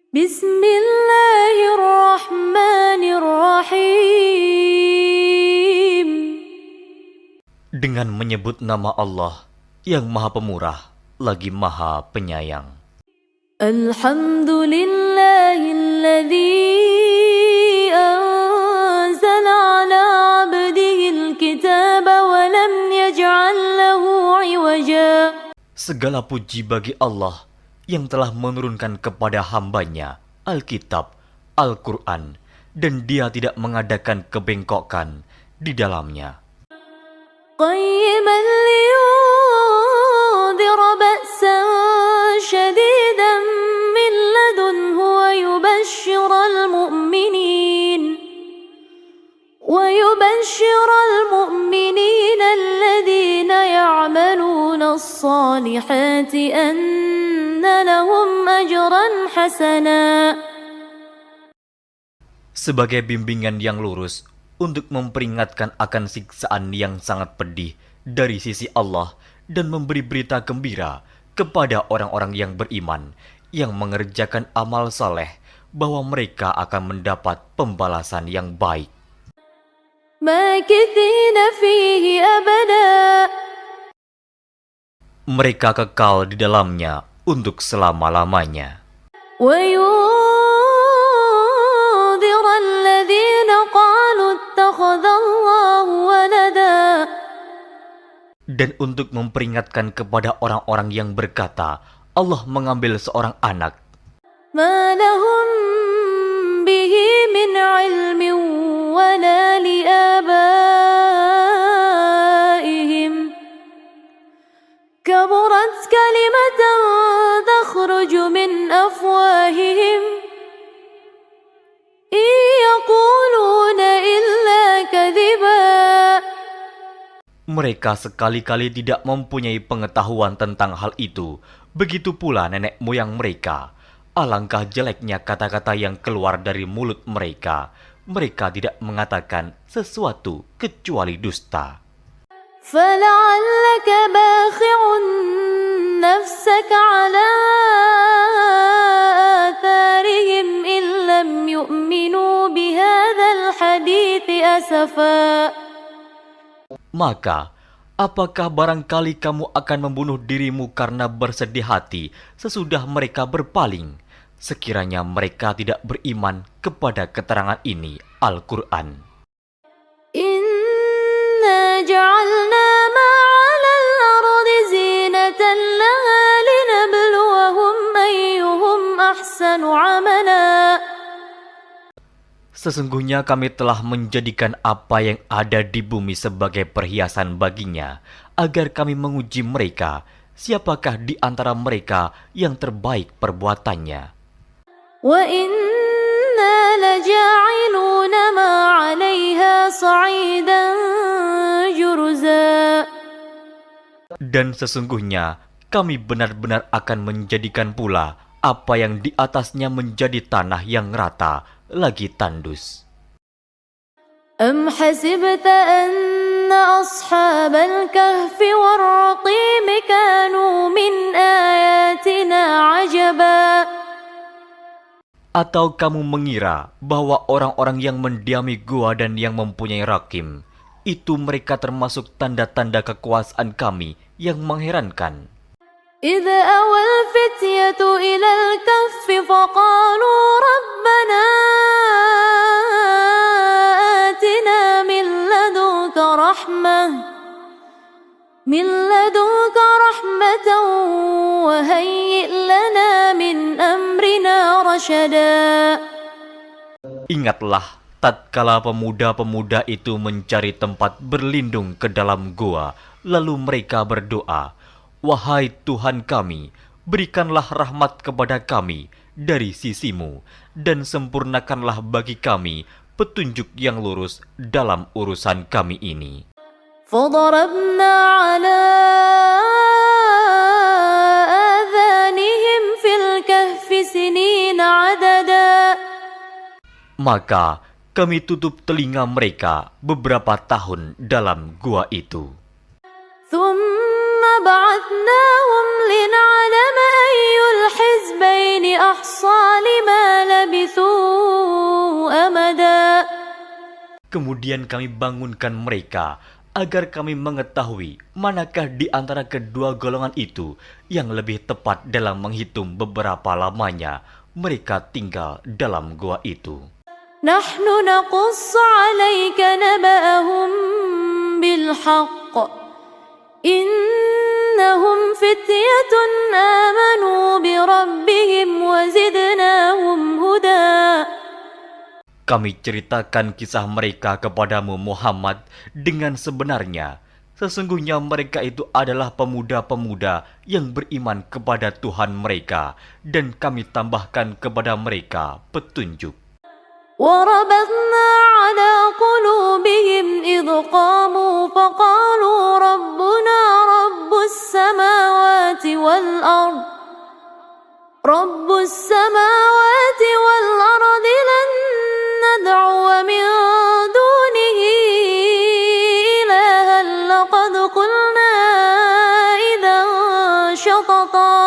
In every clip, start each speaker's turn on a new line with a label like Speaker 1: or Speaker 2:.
Speaker 1: Bismillahirrahmanirrahim.
Speaker 2: Dengan menyebut nama Allah yang Maha Pemurah lagi Maha Penyayang.
Speaker 1: Alhamdulillahilladzi anzala ala 'abdihil kitaba wa lam yaj'al lahu 'iwaja.
Speaker 2: Segala puji bagi Allah yang telah menurunkan kepada hambanya Alkitab, Al-Quran, dan dia tidak mengadakan kebengkokan di dalamnya.
Speaker 1: Qayyiman liyundhira ba'san shadidan min ladunhu wa yubashshiral mu'minin alladhina ya'maluna as-salihati anna lahum ajran hasana.
Speaker 2: Sebagai bimbingan yang lurus untuk memperingatkan akan siksaan yang sangat pedih dari sisi Allah dan memberi berita gembira kepada orang-orang yang beriman yang mengerjakan amal saleh bahwa mereka akan mendapat pembalasan yang baik.
Speaker 1: Makithina fihi abada.
Speaker 2: Mereka kekal di dalamnya untuk selama-lamanya.
Speaker 1: Wa yundhira alladhina qalu ittakhadallahu walada.
Speaker 2: Dan untuk memperingatkan kepada orang-orang yang berkata, Allah mengambil seorang anak.
Speaker 1: Ma lahum bihi min ilmin wala liabaihim. Kaburat kalimatan takhruju min afwahihim. In yaquluna illa kadhiba.
Speaker 2: Mereka sekali-kali tidak mempunyai pengetahuan tentang hal itu. Begitu pula nenek moyang mereka. Alangkah jeleknya kata-kata yang keluar dari mulut mereka. Mereka tidak mengatakan sesuatu kecuali dusta.
Speaker 1: فَلَعَلَّكَ بَاخِعٌ نَفْسَكَ عَلَىٰ آثَارِهِمْ إِن لَّمْ يُؤْمِنُوا بِهَٰذَا الْحَدِيثِ أَسَفًا.
Speaker 2: Maka, apakah barangkali kamu akan membunuh dirimu karena bersedih hati sesudah mereka berpaling, sekiranya mereka tidak beriman kepada keterangan ini, Al-Quran.
Speaker 1: Inna ja'alna ma'ala al-ardi zinatan laha linabluwahum ayyuhum ahsanu amala.
Speaker 2: Sesungguhnya kami telah menjadikan apa yang ada di bumi sebagai perhiasan baginya, agar kami menguji mereka, siapakah di antara mereka yang terbaik perbuatannya.
Speaker 1: Wa inna laja'iluna ma 'alayha sa'idan jurza.
Speaker 2: Dan sesungguhnya kami benar-benar akan menjadikan pula apa yang di atasnya menjadi tanah yang rata, lagi tandus.
Speaker 1: Am hasibta anna ashabal kahfi war-raqim kanu min ayatina ajaba.
Speaker 2: Atau kamu mengira bahwa orang-orang yang mendiami gua dan yang mempunyai rakim, itu mereka termasuk tanda-tanda kekuasaan kami yang mengherankan.
Speaker 1: Idza awal fityatu ilal kahfi faqalu rabbana atina min ladunka rahmatan wa hayyi' lana min amrina rasyada.
Speaker 2: Ingatlah tatkala pemuda-pemuda itu mencari tempat berlindung ke dalam gua, lalu mereka berdoa, wahai Tuhan kami, berikanlah rahmat kepada kami dari sisimu, dan sempurnakanlah bagi kami petunjuk yang lurus dalam urusan kami ini.
Speaker 1: فضربنا على آذانهم في الكهف سنين عددا.
Speaker 2: Maka kami tutup telinga mereka beberapa tahun dalam gua itu.
Speaker 1: ثم بعثناهم لنعلم أي الحزبين أحصى لما
Speaker 2: Kemudian kami bangunkan mereka, agar kami mengetahui manakah di antara kedua golongan itu yang lebih tepat dalam menghitung beberapa lamanya mereka tinggal dalam gua itu.
Speaker 1: نحن نقص عليك نبأهم بالحق إنهم فتية آمنوا بربهم وزدناهم هدى.
Speaker 2: Kami ceritakan kisah mereka kepadamu Muhammad dengan sebenarnya. Sesungguhnya mereka itu adalah pemuda-pemuda yang beriman kepada Tuhan mereka, dan kami tambahkan kepada mereka petunjuk.
Speaker 1: وربطنا على قلوبهم إذ قاموا فقالوا ربنا رب السماوات والأرض لن ندعو من دونه إلها لقد قلنا إذا شططا.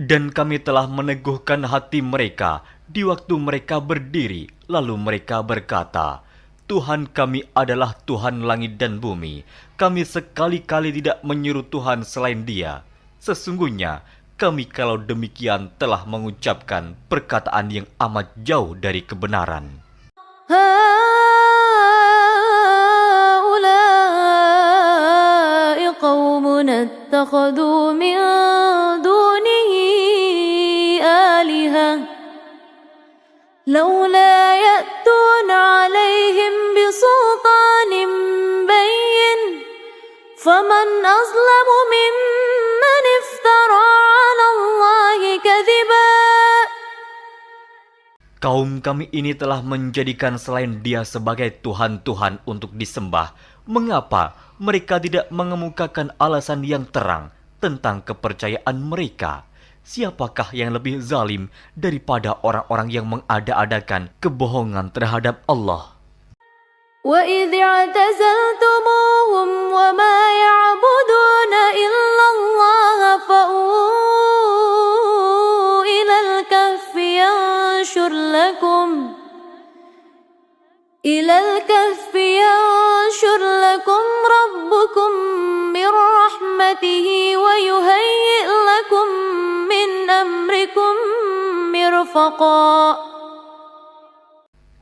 Speaker 2: Dan kami telah meneguhkan hati mereka di waktu mereka berdiri, lalu mereka berkata, Tuhan kami adalah Tuhan langit dan bumi. Kami sekali-kali tidak menyeru Tuhan selain Dia. Sesungguhnya kami kalau demikian telah mengucapkan perkataan yang amat jauh dari kebenaran.
Speaker 1: هؤلاء قومنا اتخذوا من دونه آلهة لولا يأتون عليهم بسلطان بين فمن أظلم ممن افترى على الله كذبا.
Speaker 2: Kaum kami ini telah menjadikan selain Dia sebagai Tuhan-Tuhan untuk disembah. Mengapa mereka tidak mengemukakan alasan yang terang tentang kepercayaan mereka? Siapakah yang lebih zalim daripada orang-orang yang mengada-adakan kebohongan terhadap Allah?
Speaker 1: وَإِذِ اعْتَزَلْتُمُوهُمْ وَمَا يَعْبُدُونَ إِلَّا اللَّهَ فَأْوُوا إِلَى الْكَهْفِ يَنشُرْ لَكُمْ رَبُّكُمْ مِنْ رَحْمَتِهِ وَيُهَيِّئْ لَكُمْ مِنْ أَمْرِكُمْ مِرْفَقًا.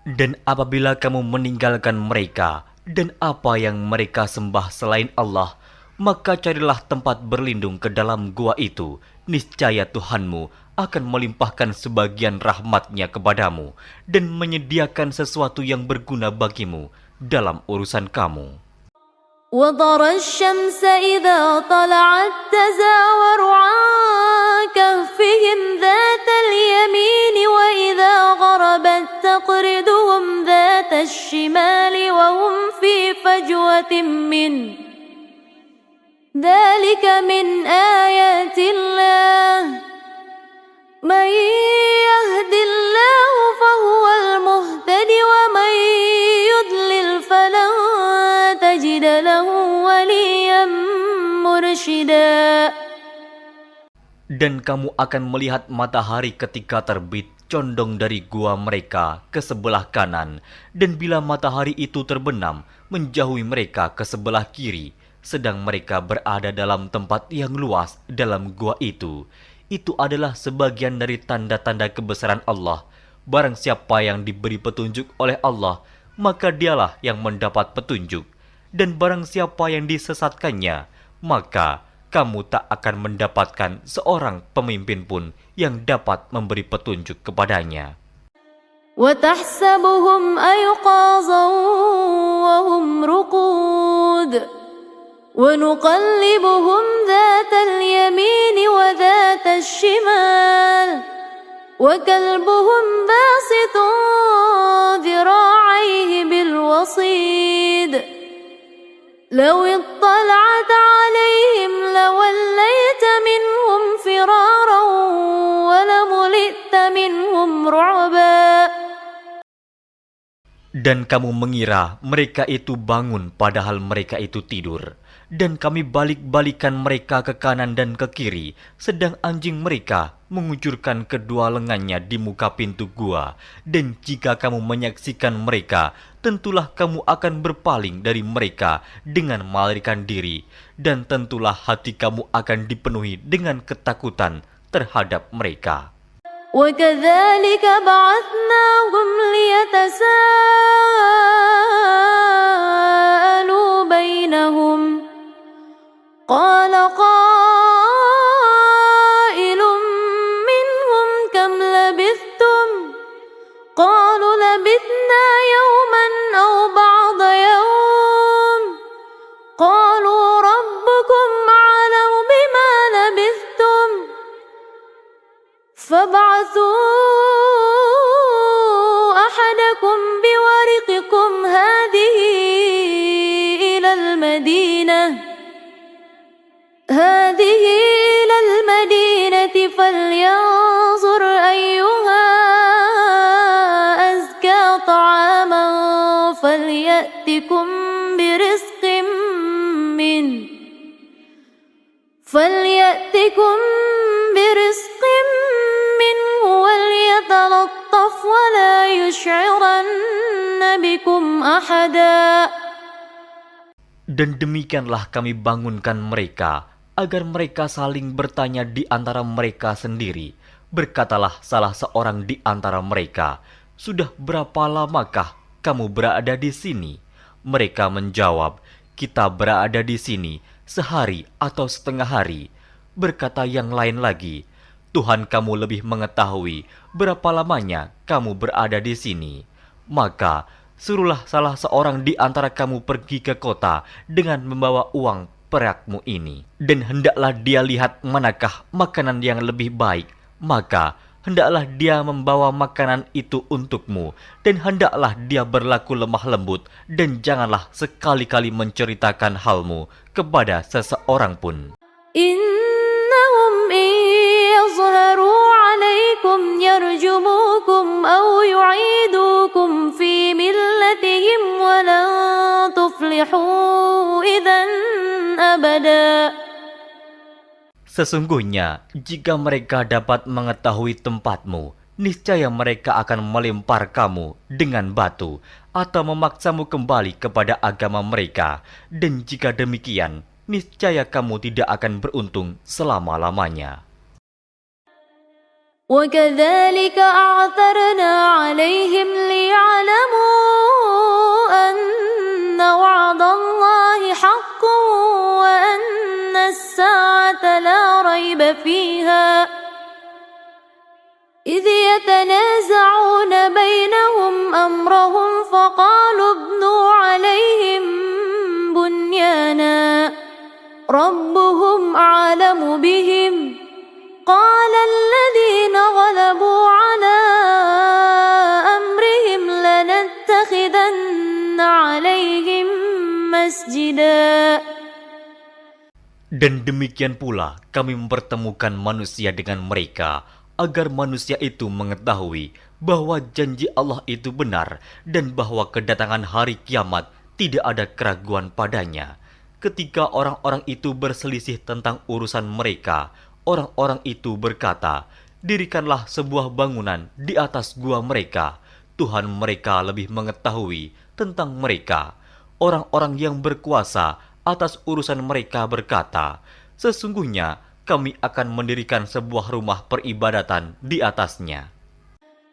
Speaker 2: Dan apabila kamu meninggalkan mereka dan apa yang mereka sembah selain Allah, maka carilah tempat berlindung ke dalam gua itu. Niscaya Tuhanmu akan melimpahkan sebagian rahmatnya kepadamu dan menyediakan sesuatu yang berguna bagimu dalam urusan kamu.
Speaker 1: وَتَرَى الشَّمْسَ إِذَا طَلَعَتْ تَزَاوَرُ عَنْ كَهْفِهِمْ ذَاتَ الْيَمِينِ وَإِذَا غَرَبَتْ تَقْرِضُهُمْ ذَاتَ الشِّمَالِ وَهُمْ فِي فَجْوَةٍ مِّنْهُ ذَلِكَ مِنْ آيَاتِ اللَّهِ مَنْ يَهْدِ اللَّهُ فَهُوَ الْمُهْتَدِ وَمَنْ يُضْلِلْ فَلَنْ تَجِدَ لَهُ وَلِيًّا مُرْشِدًا.
Speaker 2: Dan kamu akan melihat matahari ketika terbit condong dari gua mereka ke sebelah kanan, dan bila matahari itu terbenam menjauhi mereka ke sebelah kiri, sedang mereka berada dalam tempat yang luas dalam gua itu. Itu adalah sebagian dari tanda-tanda kebesaran Allah. Barang siapa yang diberi petunjuk oleh Allah, maka dialah yang mendapat petunjuk. Dan barang siapa yang disesatkannya, maka kamu tak akan mendapatkan seorang pemimpin pun yang dapat memberi petunjuk kepadanya.
Speaker 1: وَتَحْسَبُهُمْ أَيْقَاظًا وَهُمْ رُقُودٌ وَنُقَلِّبُهُمْ ذَاتَ الْيَمِينِ وَذَاتَ الشِّمَالِ وَكَلْبُهُمْ بَاسِطٌ ذِرَاعَيْهِ بِالْوَصِيدِ لَوِ اطَّلَعْتَ عَلَيْهِمْ لَوَلَّيْتَ مِنْهُمْ فِرَارًا وَلَمُلِئْتَ مِنْهُمْ رُعْبًا.
Speaker 2: Dan kamu mengira mereka itu bangun padahal mereka itu tidur. Dan kami balik-balikan mereka ke kanan dan ke kiri, sedang anjing mereka mengucurkan kedua lengannya di muka pintu gua, dan jika kamu menyaksikan mereka, tentulah kamu akan berpaling dari mereka dengan melarikan diri, dan tentulah hati kamu akan dipenuhi dengan ketakutan terhadap mereka.
Speaker 1: وَكَذَلِكَ بَعَثْنَاهُمْ لِيَتَسَاءَلُوا بَيْنَهُمْ قَالَ قَائِلٌ مِّنْهُمْ كَمْ لَبِثْتُمْ قَالُوا لَبِثْنَا يَوْمًا أَوْ بَعْضَ يَوْمٍ قَالُوا رَبُّكُمْ أَعْلَمُ بِمَا لَبِثْتُمْ فَابْعَثُوا أَحَدَكُمْ بِوَرِقِكُمْ هَٰذِهِ إِلَى الْمَدِينَةِ فَلْيَنظُرْ أَيُّهَا أَزْكَىٰ طَعَامًا فَلْيَأْتِكُم بِرِزْقٍ مِّنْهُ وَلْيَتَلَطَّفْ وَلَا يُشْعِرَنَّ بِكُمْ أَحَدًا.
Speaker 2: Dan demikianlah kami bangunkan mereka, agar mereka saling bertanya di antara mereka sendiri. Berkatalah salah seorang di antara mereka, "Sudah berapa lamakah kamu berada di sini?" Mereka menjawab, "Kita berada di sini sehari atau setengah hari." Berkata yang lain lagi, "Tuhan kamu lebih mengetahui berapa lamanya kamu berada di sini. Maka suruhlah salah seorang di antara kamu pergi ke kota dengan membawa uang perakmu ini, dan hendaklah dia lihat manakah makanan yang lebih baik, maka hendaklah dia membawa makanan itu untukmu, dan hendaklah dia berlaku lemah lembut, dan janganlah sekali-kali menceritakan halmu kepada seseorang pun.
Speaker 1: إِنَّهُمْ إِن يَظْهَرُوا عَلَيْكُمْ يَرْجُمُوكُمْ أَوْ يُعِيدُوكُمْ فِي مِلَّتِهِمْ وَلَن تُفْلِحُوا إِذًا أَبَدًا."
Speaker 2: Sesungguhnya, jika mereka dapat mengetahui tempatmu, niscaya mereka akan melempar kamu dengan batu atau memaksamu kembali kepada agama mereka, dan jika demikian, niscaya kamu tidak akan beruntung selama-lamanya.
Speaker 1: وَكَذَلِكَ أَعْثَرْنَا عَلَيْهِمْ لِيَعْلَمُوا أَنَّ وَعْدَ اللَّهِ حَقٌّ وَأَنَّ السَّاعَةَ لَا رَيْبَ فِيهَا إِذْ يَتَنَازَعُونَ بَيْنَهُمْ أَمْرَهُمْ فَقَالُوا ابْنُوا عَلَيْهِمْ بُنْيَانًا رَبُّهُمْ أَعْلَمُ بِهِمْ قَالَ الَّذِينَ غَلَبُوا عَلَىٰ أَمْرِهِمْ لَنَتَّخِذَنَّ عَلَيْهِمْ مَسْجِدًا.
Speaker 2: Dan demikian pula kami mempertemukan manusia dengan mereka, agar manusia itu mengetahui bahwa janji Allah itu benar, dan bahwa kedatangan hari kiamat tidak ada keraguan padanya. Ketika orang-orang itu berselisih tentang urusan mereka, orang-orang itu berkata, "Dirikanlah sebuah bangunan di atas gua mereka. Tuhan mereka lebih mengetahui tentang mereka." Orang-orang yang berkuasa atas urusan mereka berkata, "Sesungguhnya kami akan mendirikan sebuah rumah peribadatan di atasnya."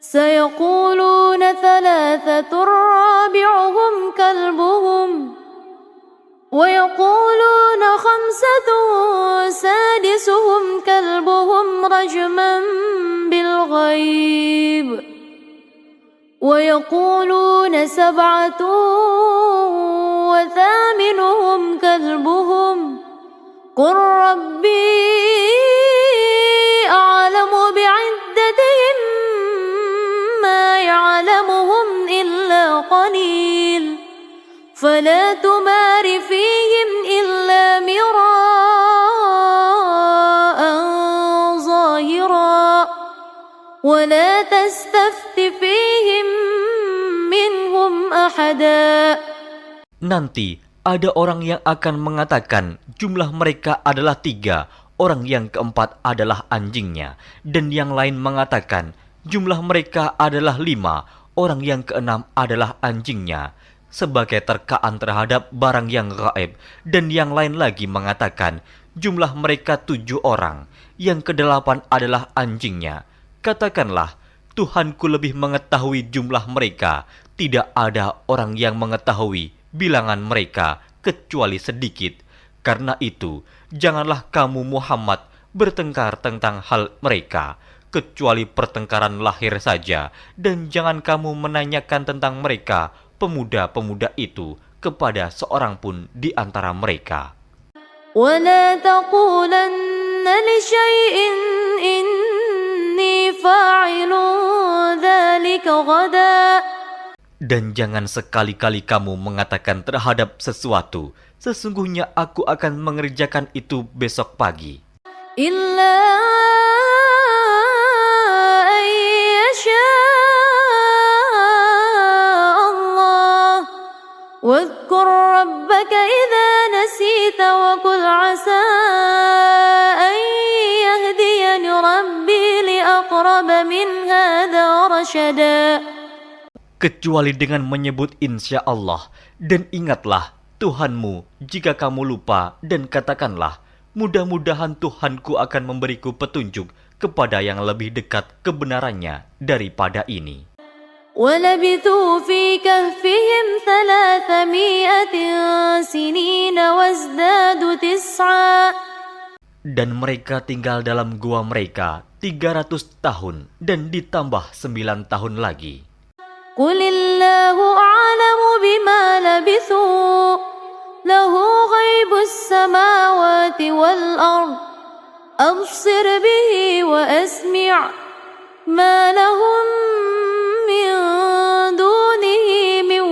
Speaker 1: سَيَقُولُونَ ثَلَاثَةٌ رَّابِعُهُمْ كَلْبُهُمْ وَيَقُولُونَ خَمْسَةٌ سَادِسُهُمْ كَلْبُهُمْ رَجْمًا بِالْغَيْبِ وَيَقُولُونَ سَبْعَةٌ وَثَامِنُهُمْ كَلْبُهُمْ قُل رَّبِّي أَعْلَمُ بِعِدَّتِهِم مَّا يَعْلَمُهُمْ إِلَّا قَلِيلٌ فَلَا تُمَارِ فِيهِمْ إِلَّا مِرَاءً ظَاهِرًا وَلَا تَسْتَفْتِ فِيهِم مِّنْهُمْ أَحَدًا.
Speaker 2: Nanti ada orang yang akan mengatakan jumlah mereka adalah 3, orang yang keempat adalah anjingnya, dan yang lain mengatakan jumlah mereka adalah 5, orang yang keenam adalah anjingnya, sebagai terkaan terhadap barang yang gaib, dan yang lain lagi mengatakan jumlah mereka 7 orang, yang kedelapan adalah anjingnya. Katakanlah, Tuhanku lebih mengetahui jumlah mereka, tidak ada orang yang mengetahui bilangan mereka kecuali sedikit. Karena itu, janganlah kamu Muhammad bertengkar tentang hal mereka, kecuali pertengkaran lahir saja, dan jangan kamu menanyakan tentang mereka, pemuda-pemuda itu, kepada seorang pun di antara mereka.
Speaker 1: ولا تقولن لشيء إني فاعل ذلك غدا.
Speaker 2: Dan jangan sekali-kali kamu mengatakan terhadap sesuatu, sesungguhnya aku akan mengerjakan itu besok pagi.
Speaker 1: إلا أن يشاء الله واذكر ربك إذا نسيت وقل عسى أن يهديني ربي لأقرب من هذا رشدا.
Speaker 2: Kecuali dengan menyebut insya Allah, dan ingatlah Tuhanmu jika kamu lupa, dan katakanlah, mudah-mudahan Tuhanku akan memberiku petunjuk kepada yang lebih dekat kebenarannya daripada ini.
Speaker 1: وَلَبِثُوا فِي كَهْفِهِمْ 300 سِنِينَ وَازْدَادُوا 9.
Speaker 2: Dan mereka tinggal dalam gua mereka 300 tahun, dan ditambah 9 tahun lagi.
Speaker 1: قُلِ اللَّهُ أَعْلَمُ بِمَا لَبِثُوا لَهُ غَيْبُ السَّمَاوَاتِ وَالْأَرْضِ أَبْصِرْ بِهِ وَأَسْمِعْ مَا لَهُم مِّن دُونِهِ مِن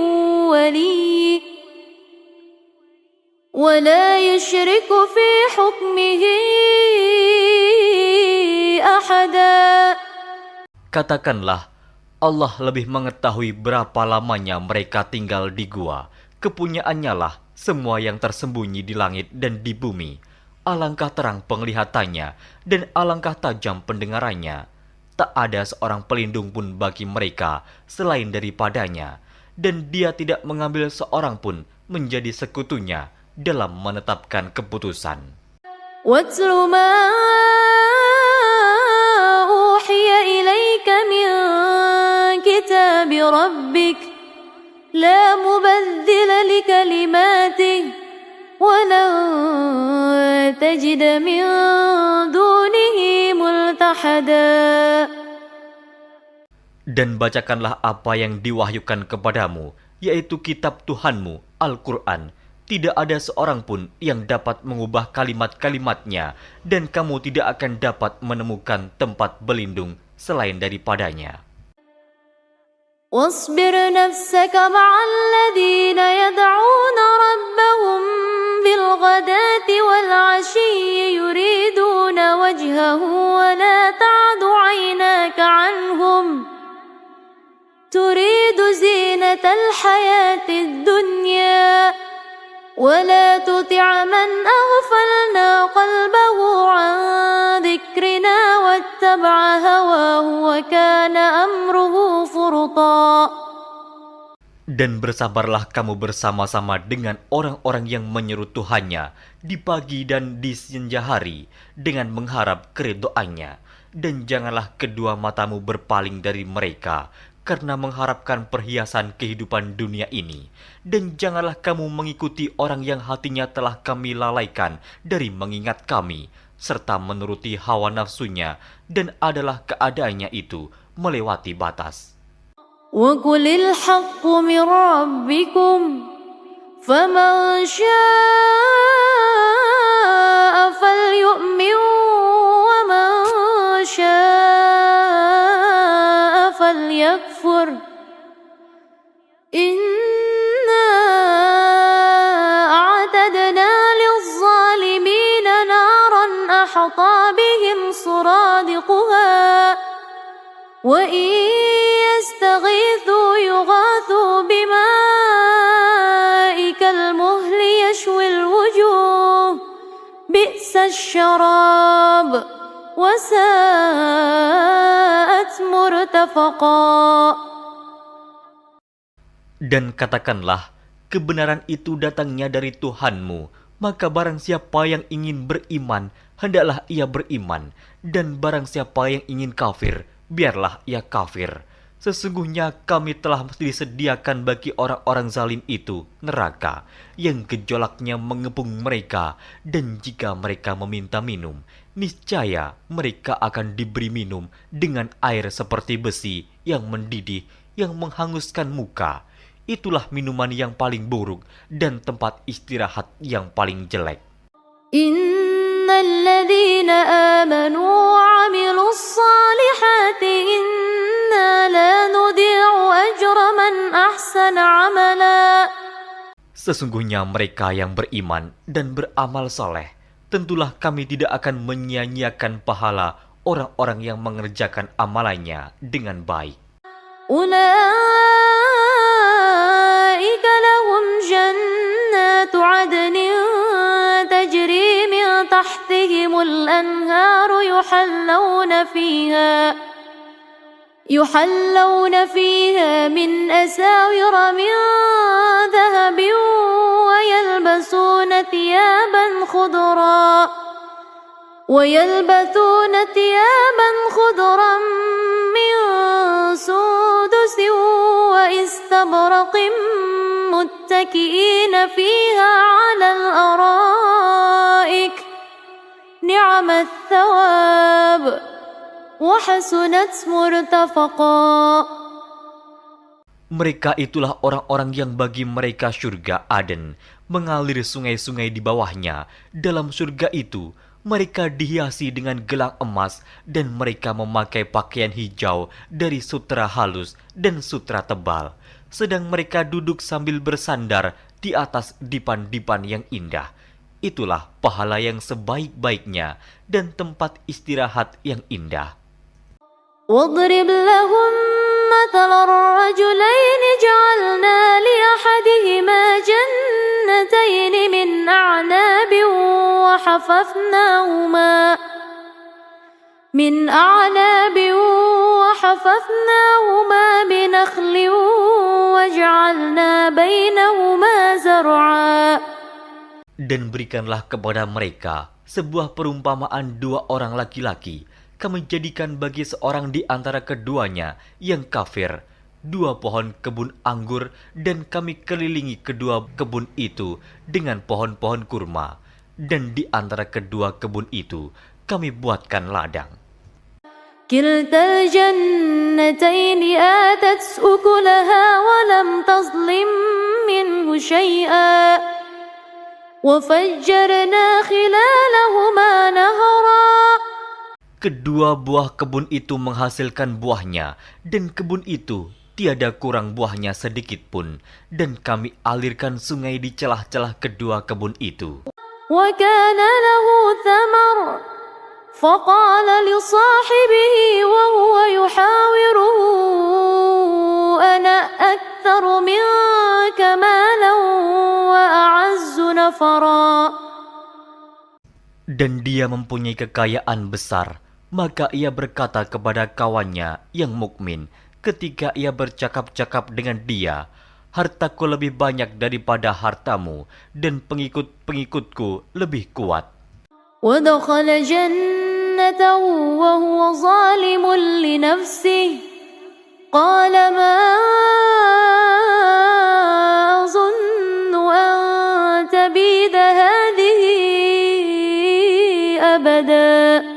Speaker 1: وَلِيٍّ وَلَا يُشْرِكُ فِي حُكْمِهِ أَحَدًا.
Speaker 2: Katakanlah, Allah lebih mengetahui berapa lamanya mereka tinggal di gua. Kepunyaannya lah semua yang tersembunyi di langit dan di bumi. Alangkah terang penglihatannya dan alangkah tajam pendengarannya. Tak ada seorang pelindung pun bagi mereka selain daripadanya. Dan dia tidak mengambil seorang pun menjadi sekutunya dalam menetapkan keputusan.
Speaker 1: وَاتْلُ مَا أُوحِيَ إِلَيْكَ مِن كِتَابِ رَبِّكَ لَا مُبَدِّلَ لِكَلِمَاتِهِ وَلَن تَجِدَ مِن دُونِهِ مُلْتَحَدًا.
Speaker 2: Dan bacakanlah apa yang diwahyukan kepadamu, yaitu kitab Tuhanmu, Al-Quran. Tidak ada seorang pun yang dapat mengubah kalimat-kalimatnya, dan kamu tidak akan dapat menemukan tempat berlindung selain daripadanya.
Speaker 1: واصبر نفسك مع الذين يدعون ربهم بالغداة والعشي يريدون وجهه ولا تعد عيناك عنهم تريد زينة الحياة الدنيا ولا تطع من أغفلنا قلبه عن ذكرنا واتبع هواه وكان أمره فرطا.
Speaker 2: Dan bersabarlah kamu bersama-sama dengan orang-orang yang menyeru Tuhannya di pagi dan di senja hari dengan mengharap keridhoannya. Dan janganlah kedua matamu berpaling dari mereka karena mengharapkan perhiasan kehidupan dunia ini. Dan janganlah kamu mengikuti orang yang hatinya telah kami lalaikan dari mengingat kami, serta menuruti hawa nafsunya, dan adalah keadaannya itu melewati batas.
Speaker 1: وَقُلِ الْحَقُّ مِنْ رَبِّكُمْ فَمَنْ شَاءَ فَلْيُؤْمِنْ وَمَنْ شَاءَ فَلْيَكْفُرْ إِنَّا أَعْتَدْنَا لِلظَّالِمِينَ نَارًا أَحَاطَ بِهِمْ سُرَادِقُهَا وَإِنْ يَسْتَغِيثُوا يُغَاثُوا بِمَاءٍ كَالْمُهْلِ يَشْوِي الْوُجُوهَ بِئْسَ الشراب وساءت مرتفقا.
Speaker 2: Dan katakanlah, kebenaran itu datangnya dari Tuhanmu, maka barang siapa yang ingin beriman, hendaklah ia beriman, dan barang siapa yang ingin kafir, biarlah ia kafir. Sesungguhnya kami telah disediakan bagi orang-orang zalim itu neraka, yang gejolaknya mengepung mereka, dan jika mereka meminta minum, niscaya mereka akan diberi minum dengan air seperti besi yang mendidih, yang menghanguskan muka. Itulah minuman yang paling buruk dan tempat istirahat yang paling jelek.
Speaker 1: Innal ladzina amanu wa 'amilus salihati inna la nudhi'u ajra man ahsana 'amala.
Speaker 2: Sesungguhnya mereka yang beriman dan beramal soleh, tentulah kami tidak akan menyia-nyiakan pahala orang-orang yang mengerjakan amalannya dengan baik.
Speaker 1: Ulaika lahum jannatu 'adnin tajri min tahtihimul anharu يحلون فيها من أساور من ذهب ويلبسون ثيابا خضرا من سندس وإستبرق متكئين فيها على الأرائك نعم الثواب وحسنت مرتفقا.
Speaker 2: Mereka itulah orang-orang yang bagi mereka surga Aden, mengalir sungai-sungai di bawahnya. Dalam surga itu, mereka dihiasi dengan gelang emas dan mereka memakai pakaian hijau dari sutra halus dan sutra tebal. Sedang mereka duduk sambil bersandar di atas dipan-dipan yang indah. Itulah pahala yang sebaik-baiknya dan tempat istirahat yang indah.
Speaker 1: واضرب لهم مثل الرجلين جعلنا لأحدهما جنتين من أعناب وحففناهما بنخل وجعلنا بينهما زرعا.
Speaker 2: Dan berikanlah kepada mereka sebuah perumpamaan dua orang laki-laki. Kami jadikan bagi seorang di antara keduanya yang kafir dua pohon kebun anggur, dan kami kelilingi kedua kebun itu dengan pohon-pohon kurma, dan di antara kedua kebun itu kami buatkan ladang.
Speaker 1: Kiltal jannataini atat ukulaha wa lam tazlim minhu syai'a wa fajjarna khilalahuma nahara.
Speaker 2: Kedua buah kebun itu menghasilkan buahnya, dan kebun itu tiada kurang buahnya sedikit pun, dan kami alirkan sungai di celah-celah kedua kebun itu.
Speaker 1: وَكَانَ لَهُ ثَمَرٌ فَقَالَ لِصَاحِبِهِ وَهُوَ يُحَاوِرُهُ أَنَا أَكْثَرُ مِنكَ مَالًا وَأَعَزُّ نَفَرًا.
Speaker 2: Dan dia mempunyai kekayaan besar. Maka ia berkata kepada kawannya yang mukmin ketika ia bercakap-cakap dengan dia, hartaku lebih banyak daripada hartamu, dan pengikut-pengikutku lebih kuat.
Speaker 1: وَدَخَلَ جَنَّتَهُ وَهُوَ ظَالِمٌ لِنَفْسِهِ قَالَ مَا أَظُنُّ أَن تَبِيدَ هَذِهِ أَبَدًا.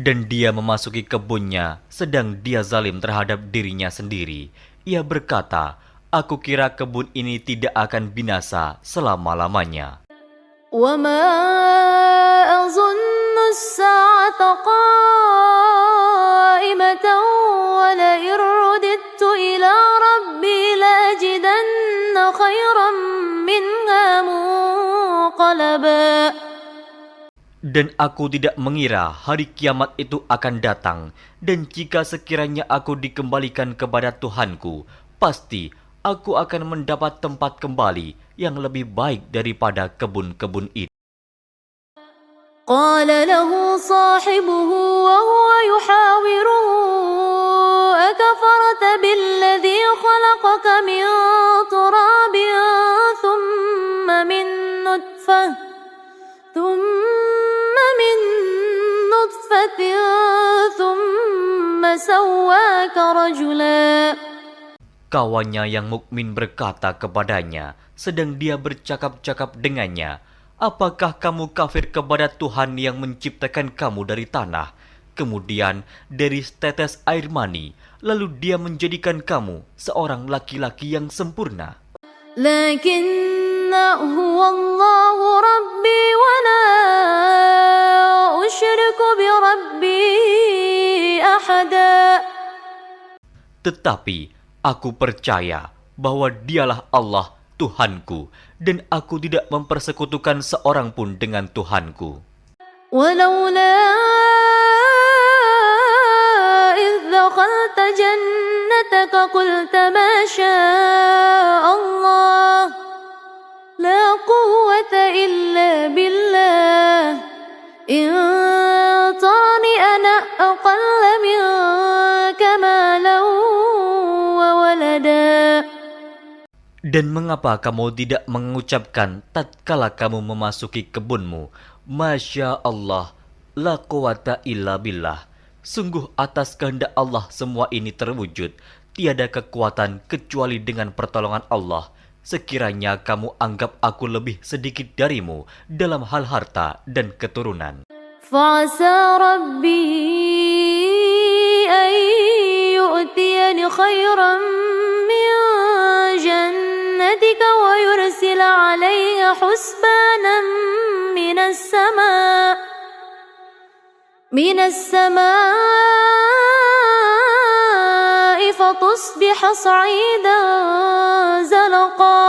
Speaker 2: Dan dia memasuki kebunnya, sedang dia zalim terhadap dirinya sendiri. Ia berkata, aku kira kebun ini tidak akan binasa selama-lamanya.
Speaker 1: وَمَا أَظُنُّ السَّاعَةَ قَائِمَةً وَلَئِن رُّدِدتُّ إِلَى رَبِّي لَأَجِدَنَّ خَيْرًا مِنْهَا مُنقَلَبًا.
Speaker 2: Dan aku tidak mengira hari kiamat itu akan datang, dan jika sekiranya aku dikembalikan kepada Tuhanku, pasti aku akan mendapat tempat kembali yang lebih baik daripada kebun-kebun itu.
Speaker 1: قال له صاحبه وهو يحاوره أكفرت بالذي خلقك من تراب ثم من نطفة ثم سواك رجلا.
Speaker 2: Kawannya yang mukmin berkata kepadanya, sedang dia bercakap-cakap dengannya, apakah kamu kafir kepada Tuhan yang menciptakan kamu dari tanah, kemudian dari setetes air mani, lalu dia menjadikan kamu seorang laki-laki yang sempurna?
Speaker 1: Lakinna huwa Allahu Rabbi wa la usyriku bi Rabbi ahada.
Speaker 2: Tetapi aku percaya bahwa dialah Allah Tuhanku, dan aku tidak mempersekutukan seorang pun dengan Tuhanku.
Speaker 1: ولولا إذ دخلت جنتك قلت ما شاء الله لا قوة إلا بالله إن ترني أنا أقل منك مالا وولدا.
Speaker 2: Dan mengapa kamu tidak mengucapkan tatkala kamu memasuki kebunmu, Masya Allah, la quwata illa billah. Sungguh atas kehendak Allah semua ini terwujud. Tiada kekuatan kecuali dengan pertolongan Allah. Sekiranya kamu anggap aku lebih sedikit darimu dalam hal harta dan keturunan.
Speaker 1: فعسى ربي أن يؤتيني خيرا من جنتك ويرسل عليها حسبانا من السماء فتصبح صعيدا زلقا.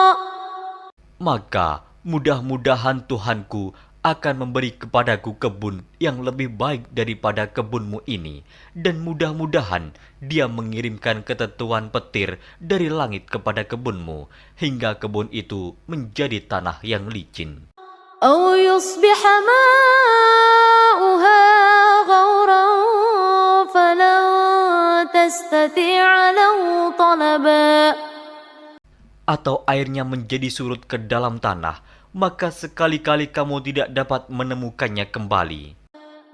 Speaker 2: Maka mudah-mudahan Tuhanku akan memberi kepadaku kebun yang lebih baik daripada kebunmu ini, dan mudah-mudahan Dia mengirimkan ketentuan petir dari langit kepada kebunmu, hingga kebun itu menjadi tanah yang licin.
Speaker 1: أو يصبح ماؤها غورا فلن تستطيع له طلبا.
Speaker 2: Atau airnya menjadi surut ke dalam tanah, maka sekali-kali kamu tidak dapat menemukannya kembali.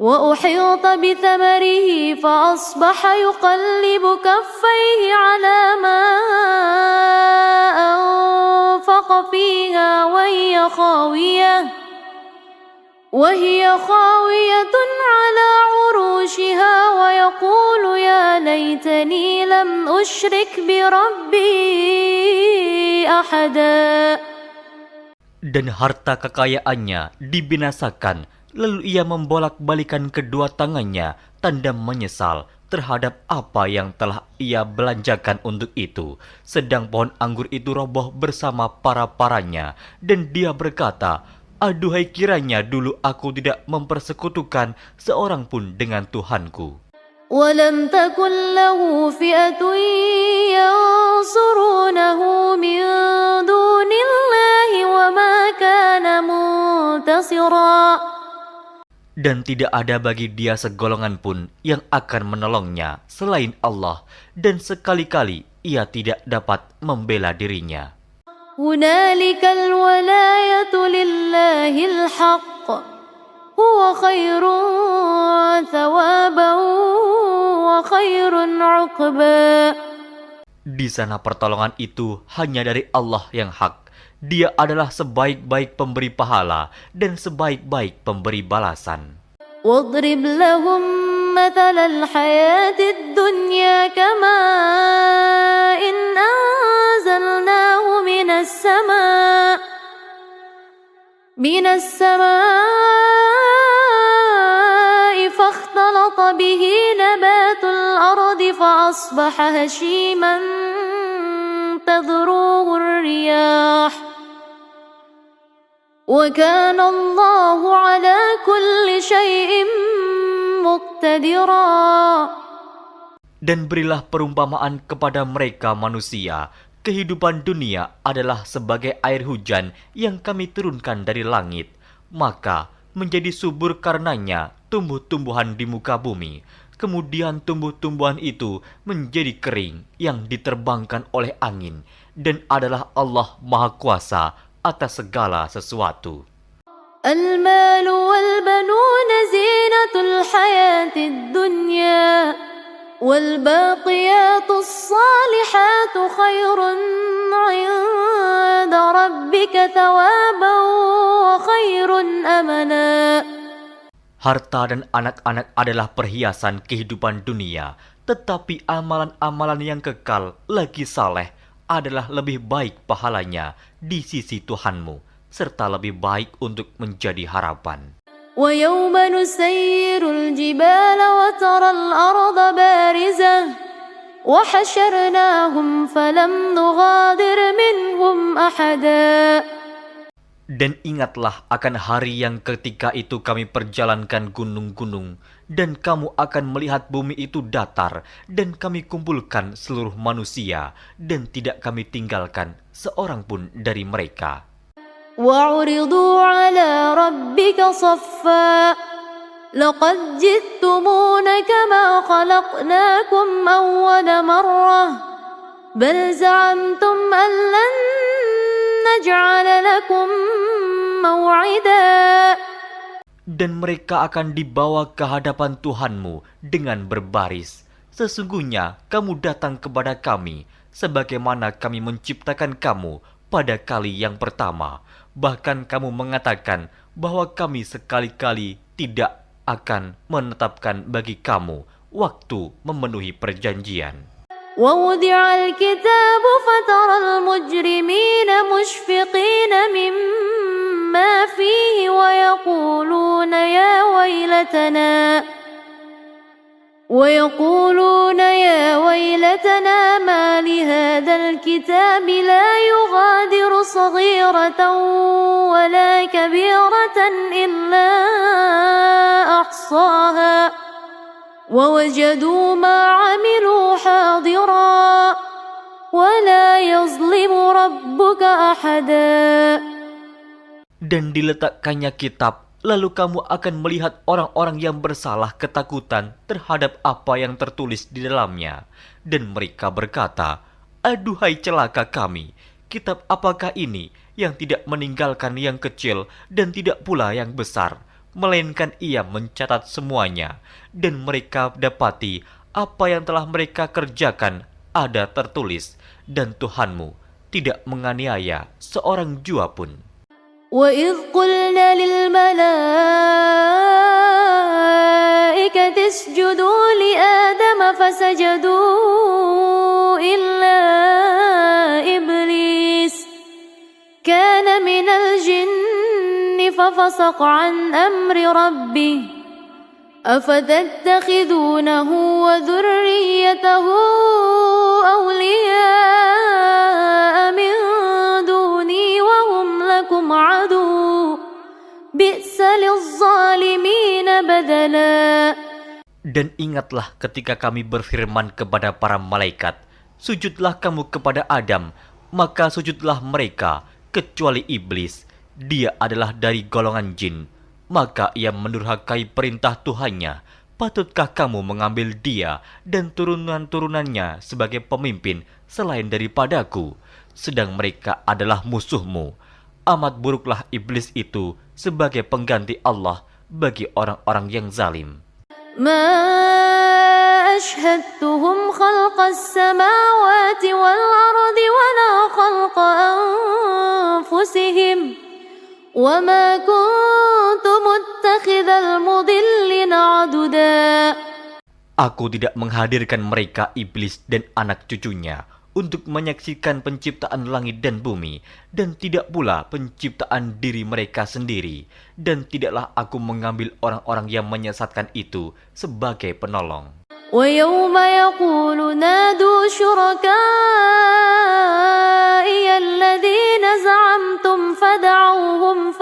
Speaker 1: وأحيط بثمره فأصبح يقلب كفيه على ما أنفق فيها وهي خاوية على عروشها ويقول يا ليتني لم أشرك بربي أحدا.
Speaker 2: Dan harta kekayaannya dibinasakan, lalu ia membolak-balikan kedua tangannya, tanda menyesal terhadap apa yang telah ia belanjakan untuk itu. Sedang pohon anggur itu roboh bersama para-paranya, dan dia berkata, aduhai kiranya dulu aku tidak mempersekutukan seorang pun dengan Tuhanku.
Speaker 1: ولم تكن له فئة ينصرونه من دون الله وما كان منتصرا.
Speaker 2: Dan tidak ada bagi dia segolongan pun yang akan menolongnya selain Allah, dan sekali-kali ia tidak dapat membela dirinya.
Speaker 1: هنالك الولاية لله الحق هو خير ثوابا وخير عقبا.
Speaker 2: Di sana pertolongan itu hanya dari Allah yang hak. Dia adalah sebaik-baik pemberi pahala dan sebaik-baik pemberi balasan.
Speaker 1: واضرب لهم مثل الحياة الدنيا كماء إن أنزلناه من السماء فاختلط به نبات الأرض فأصبح هشيما تذروه الرياح وكان الله على كل شيء مقتدرا.
Speaker 2: Dan berilah perumpamaan kepada mereka manusia. Kehidupan dunia adalah sebagai air hujan yang kami turunkan dari langit. Maka menjadi subur karenanya tumbuh-tumbuhan di muka bumi. Kemudian tumbuh-tumbuhan itu menjadi kering yang diterbangkan oleh angin, dan adalah Allah Maha Kuasa atas segala sesuatu.
Speaker 1: المال والبنون زينة الحياة الدنيا والباقيات الصالحات خير عند ربك ثوابا وخير أملا.
Speaker 2: Harta dan anak-anak adalah perhiasan kehidupan dunia, tetapi amalan-amalan yang kekal lagi saleh adalah lebih baik pahalanya di sisi Tuhanmu, serta lebih baik untuk menjadi harapan.
Speaker 1: ويوم نسير الجبال وترى الأرض بارزة وحشرناهم فلم نغادر منهم أحدا.
Speaker 2: Dan ingatlah akan hari yang ketika itu kami perjalankan gunung-gunung, dan kamu akan melihat bumi itu datar, dan kami kumpulkan seluruh manusia, dan tidak kami tinggalkan seorang pun dari mereka.
Speaker 1: وعرضوا على ربك صفا لقد جئتمونا كما خلقناكم أول مرة بل زعمتم أن لن نجعل لكم موعدا.
Speaker 2: Dan mereka akan dibawa ke hadapan Tuhanmu dengan berbaris. Sesungguhnya kamu datang kepada kami sebagaimana kami menciptakan kamu pada kali yang pertama. Bahkan kamu mengatakan bahwa kami sekali-kali tidak akan menetapkan bagi kamu waktu memenuhi perjanjian.
Speaker 1: ووضع الكتاب فترى المجرمين مشفقين مما فيه ويقولون يا ويلتنا ما لهذا الكتاب لا يغادر صغيرة ولا كبيرة إلا أحصاها ووجدوا ما عملوا حاضرا ولا يظلم ربك أحدا.
Speaker 2: Dan diletakkannya kitab, lalu kamu akan melihat orang-orang yang bersalah ketakutan terhadap apa yang tertulis di dalamnya. Dan mereka berkata, aduhai celaka kami, kitab apakah ini yang tidak meninggalkan yang kecil dan tidak pula yang besar, melainkan ia mencatat semuanya. Dan mereka dapati apa yang telah mereka kerjakan ada tertulis, dan Tuhanmu tidak menganiaya seorang jua pun.
Speaker 1: وَإِذْ قُلْنَا لِلْمَلَائِكَةِ اسْجُدُوا لِآدَمَ فَسَجَدُوا إِلَّا إِبْلِيسَ كَانَ مِنَ الْجِنِّ فَفَسَقَ عَنْ أَمْرِ رَبِّهِ أَفَتَتَّخِذُونَهُ وَذُرِّيَّتَهُ أَوْلِيَاءَ مِنْ دُونِي وَهُمْ لَكُمْ عَدُوٌّ بِئْسَ لِلظَّالِمِينَ بَدَلًا.
Speaker 2: Dan ingatlah ketika kami berfirman kepada para malaikat, sujudlah kamu kepada Adam, maka sujudlah mereka, kecuali iblis. Dia adalah dari golongan jin. Maka ia mendurhakai perintah Tuhannya. Patutkah kamu mengambil dia dan turunan-turunannya sebagai pemimpin selain daripadaku? Sedang mereka adalah musuhmu. Amat buruklah iblis itu sebagai pengganti Allah bagi orang-orang yang zalim.
Speaker 1: ما أشهدتهم خلق السماوات والأرض ولا خلق أنفسهم وما كنت متخذ المضلين عضدا.
Speaker 2: Aku tidak menghadirkan mereka iblis dan anak cucunya untuk menyaksikan penciptaan langit dan bumi, dan tidak pula penciptaan diri mereka sendiri, dan tidaklah aku mengambil orang-orang yang menyesatkan itu sebagai penolong.
Speaker 1: ويوم يقول نادوا شركائي الذين زعمتم فدعوهم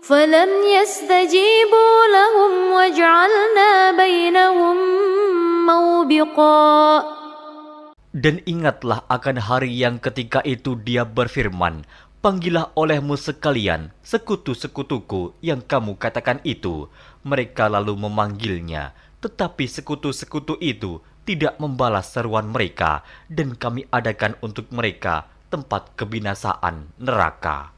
Speaker 1: فلم يستجيبوا لهم وجعلنا بينهم موبقا.
Speaker 2: Dan ingatlah akan hari yang ketika itu dia berfirman, Panggillah olehmu sekalian sekutu-sekutuku yang kamu katakan itu. Mereka lalu memanggilnya, tetapi sekutu-sekutu itu tidak membalas seruan mereka, dan kami adakan untuk mereka tempat kebinasaan neraka.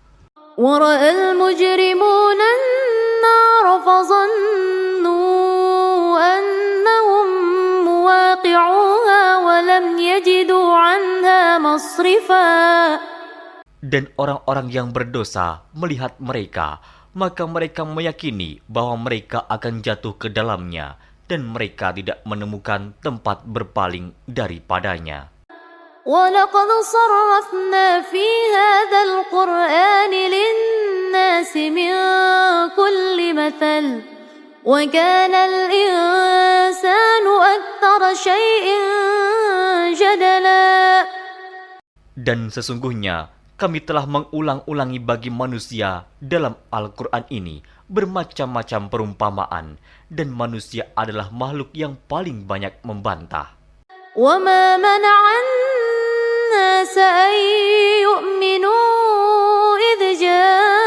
Speaker 1: ورأى المجرمون النار فظنوا أنهم مواقعوها ولم يجدوا عنها مصرفا.
Speaker 2: Dan orang-orang yang berdosa melihat mereka, maka mereka meyakini bahwa mereka akan jatuh ke dalamnya, dan mereka tidak menemukan tempat berpaling daripadanya.
Speaker 1: وَلَقَدْ صَرَّفْنَا فِي هَذَا الْقُرْآنِ لِلنَّاسِ مِنْ كُلِّ مَثَلٍ وَكَانَ الْإِنْسَانُ أَكْثَرَ شَيْءٍ جَدَلًا.
Speaker 2: Dan sesungguhnya kami telah mengulang-ulangi bagi manusia dalam Al-Quran ini bermacam-macam perumpamaan, dan manusia adalah makhluk yang paling banyak membantah.
Speaker 1: وَمَا مَنَعَ النَّاسَ أَن يُؤْمِنُوا إِذْ جَاءَهُمُ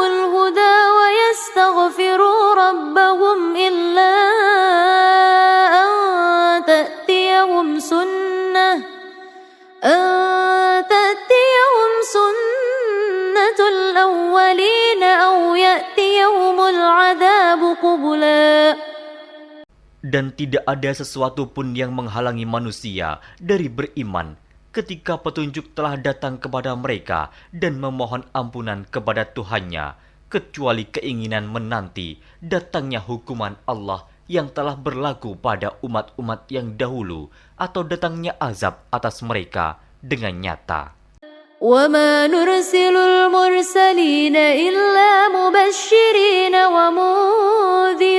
Speaker 1: الْهُدَى وَيَسْتَغْفِرُوا رَبَّهُمْ إِلَّا أَن تَأْتِيَهُمْ سُنَّةُ الْأَوَّلِينَ أَوْ يَأْتِيَهُمُ الْعَذَابُ قُبُلًا.
Speaker 2: Dan tidak ada sesuatu pun yang menghalangi manusia dari beriman ketika petunjuk telah datang kepada mereka dan memohon ampunan kepada Tuhannya, kecuali keinginan menanti datangnya hukuman Allah yang telah berlaku pada umat-umat yang dahulu, atau datangnya azab atas mereka dengan nyata.
Speaker 1: وَمَا نُرْسِلُ الْمُرْسَلِينَ إِلَّا مُبَشِّرِينَ وَمُنذِرِينَ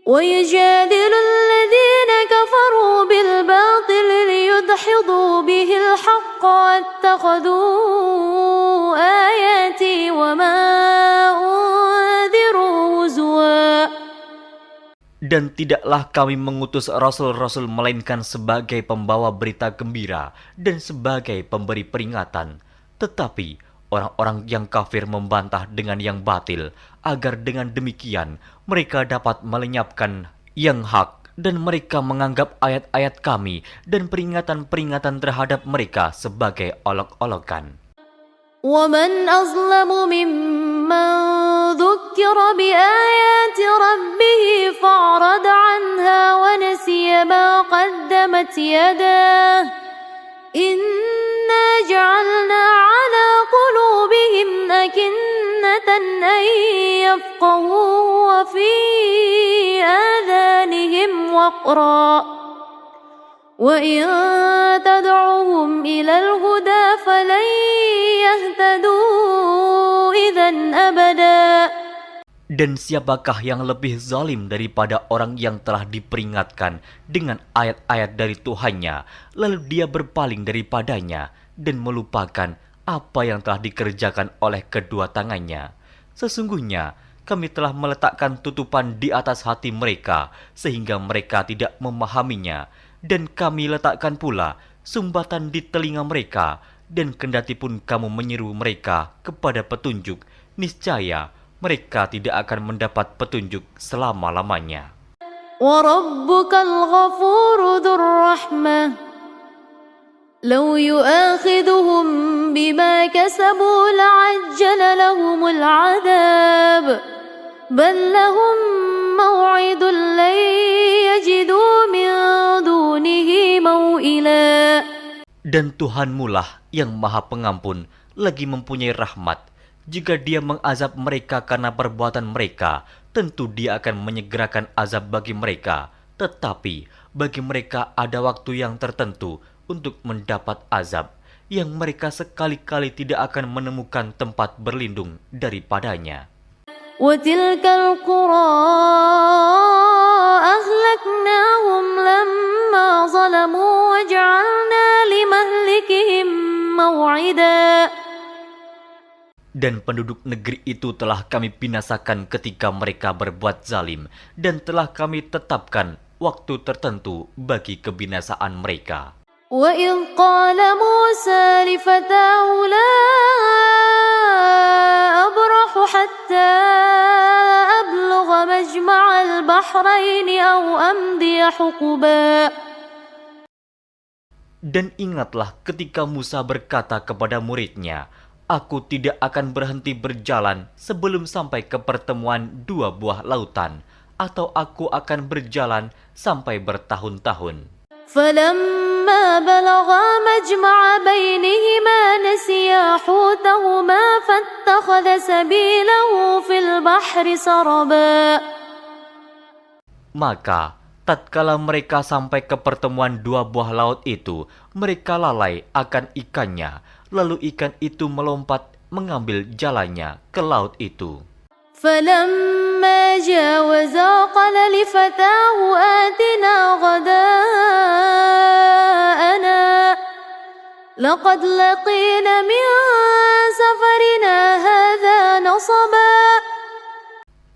Speaker 1: وَيُجَادِلُ الَّذِينَ كَفَرُوا بِالْبَاطِلِ لِيُدْحِضُوا بِهِ الْحَقَّ وَاتَّخَذُوا آيَاتِي وَمَا أُنذِرُوا هُزُوًا.
Speaker 2: Dan tidaklah kami mengutus rasul-rasul melainkan sebagai pembawa berita gembira dan sebagai pemberi peringatan. Tetapi orang-orang yang kafir membantah dengan yang batil, agar dengan demikian mereka dapat melenyapkan yang hak, dan mereka menganggap ayat-ayat kami dan peringatan-peringatan terhadap mereka sebagai olok-olokan.
Speaker 1: وَمَنْ أَظْلَمُ مِمَّنْ ذُكِّرَ بِآيَاتِ رَبِّهِ فَأَعْرَضَ عَنْهَا وَنَسِيَ مَا قَدَّمَتْ يَدَاهُ إِنَّا جَعَلْنَا عَلَى قُلُوبِهِمْ أَكِنَّةً أَنْ يَفْقَهُوهُ وَفِي آذَانِهِمْ وَقْرًا وَإِنْ تَدْعُهُمْ إِلَى الْهُدَى فَلَنْ يَهْتَدُوا إِذًا أَبَدًا.
Speaker 2: Dan siapakah yang lebih zalim daripada orang yang telah diperingatkan dengan ayat-ayat dari Tuhannya, lalu dia berpaling daripadanya dan melupakan apa yang telah dikerjakan oleh kedua tangannya. Sesungguhnya kami telah meletakkan tutupan di atas hati mereka sehingga mereka tidak memahaminya, dan kami letakkan pula sumbatan di telinga mereka, dan kendati pun kamu menyeru mereka kepada petunjuk, niscaya mereka tidak akan mendapat petunjuk selama-lamanya.
Speaker 1: وَرَبُّكَ الْغَفُورُ ذُو الرَّحْمَةِ لَوْ يُؤَاخِذُهُم بِمَا كَسَبُوا لَعَجَّلَ لَهُمُ الْعَذَابَ بَل لَّهُم مَّوْعِدٌ لَّن يَجِدُوا مِن دُونِهِ مَوْئِلًا.
Speaker 2: Dan Tuhanmulah yang Maha Pengampun lagi mempunyai rahmat. Jika Dia mengazab mereka karena perbuatan mereka, tentu Dia akan menyegerakan azab bagi mereka. Tetapi bagi mereka ada waktu yang tertentu untuk mendapat azab, yang mereka sekali-kali tidak akan menemukan tempat berlindung daripadanya.
Speaker 1: وَتِلْكَ الْقُرَى أَهْلَكْنَاهُمْ لَمَّا ظَلَمُوا وَجَعَلْنَا لِمَهْلِكِهِمْ مَوْعِدًا.
Speaker 2: Dan penduduk negeri itu telah kami binasakan ketika mereka berbuat zalim, dan telah kami tetapkan waktu tertentu bagi kebinasaan mereka.
Speaker 1: وإذ قال موسى لفتاه لا أبرح حتى أبلغ مجمع البحرين أو أمضي حقبا.
Speaker 2: Dan ingatlah ketika Musa berkata kepada muridnya, "Aku tidak akan berhenti berjalan sebelum sampai ke pertemuan dua buah lautan, atau aku akan berjalan sampai bertahun-tahun."
Speaker 1: فلما بلغا مجمع بينهما نسيا حوتهما فاتخذ سبيله في البحر سربا.
Speaker 2: Maka tatkala mereka sampai ke pertemuan dua buah laut itu, mereka lalai akan ikannya, lalu ikan itu melompat mengambil jalannya ke laut itu.
Speaker 1: فلما جاوزا قال لفتاه آتنا غداءنا لقد لقينا من سفرنا هذا نصبا.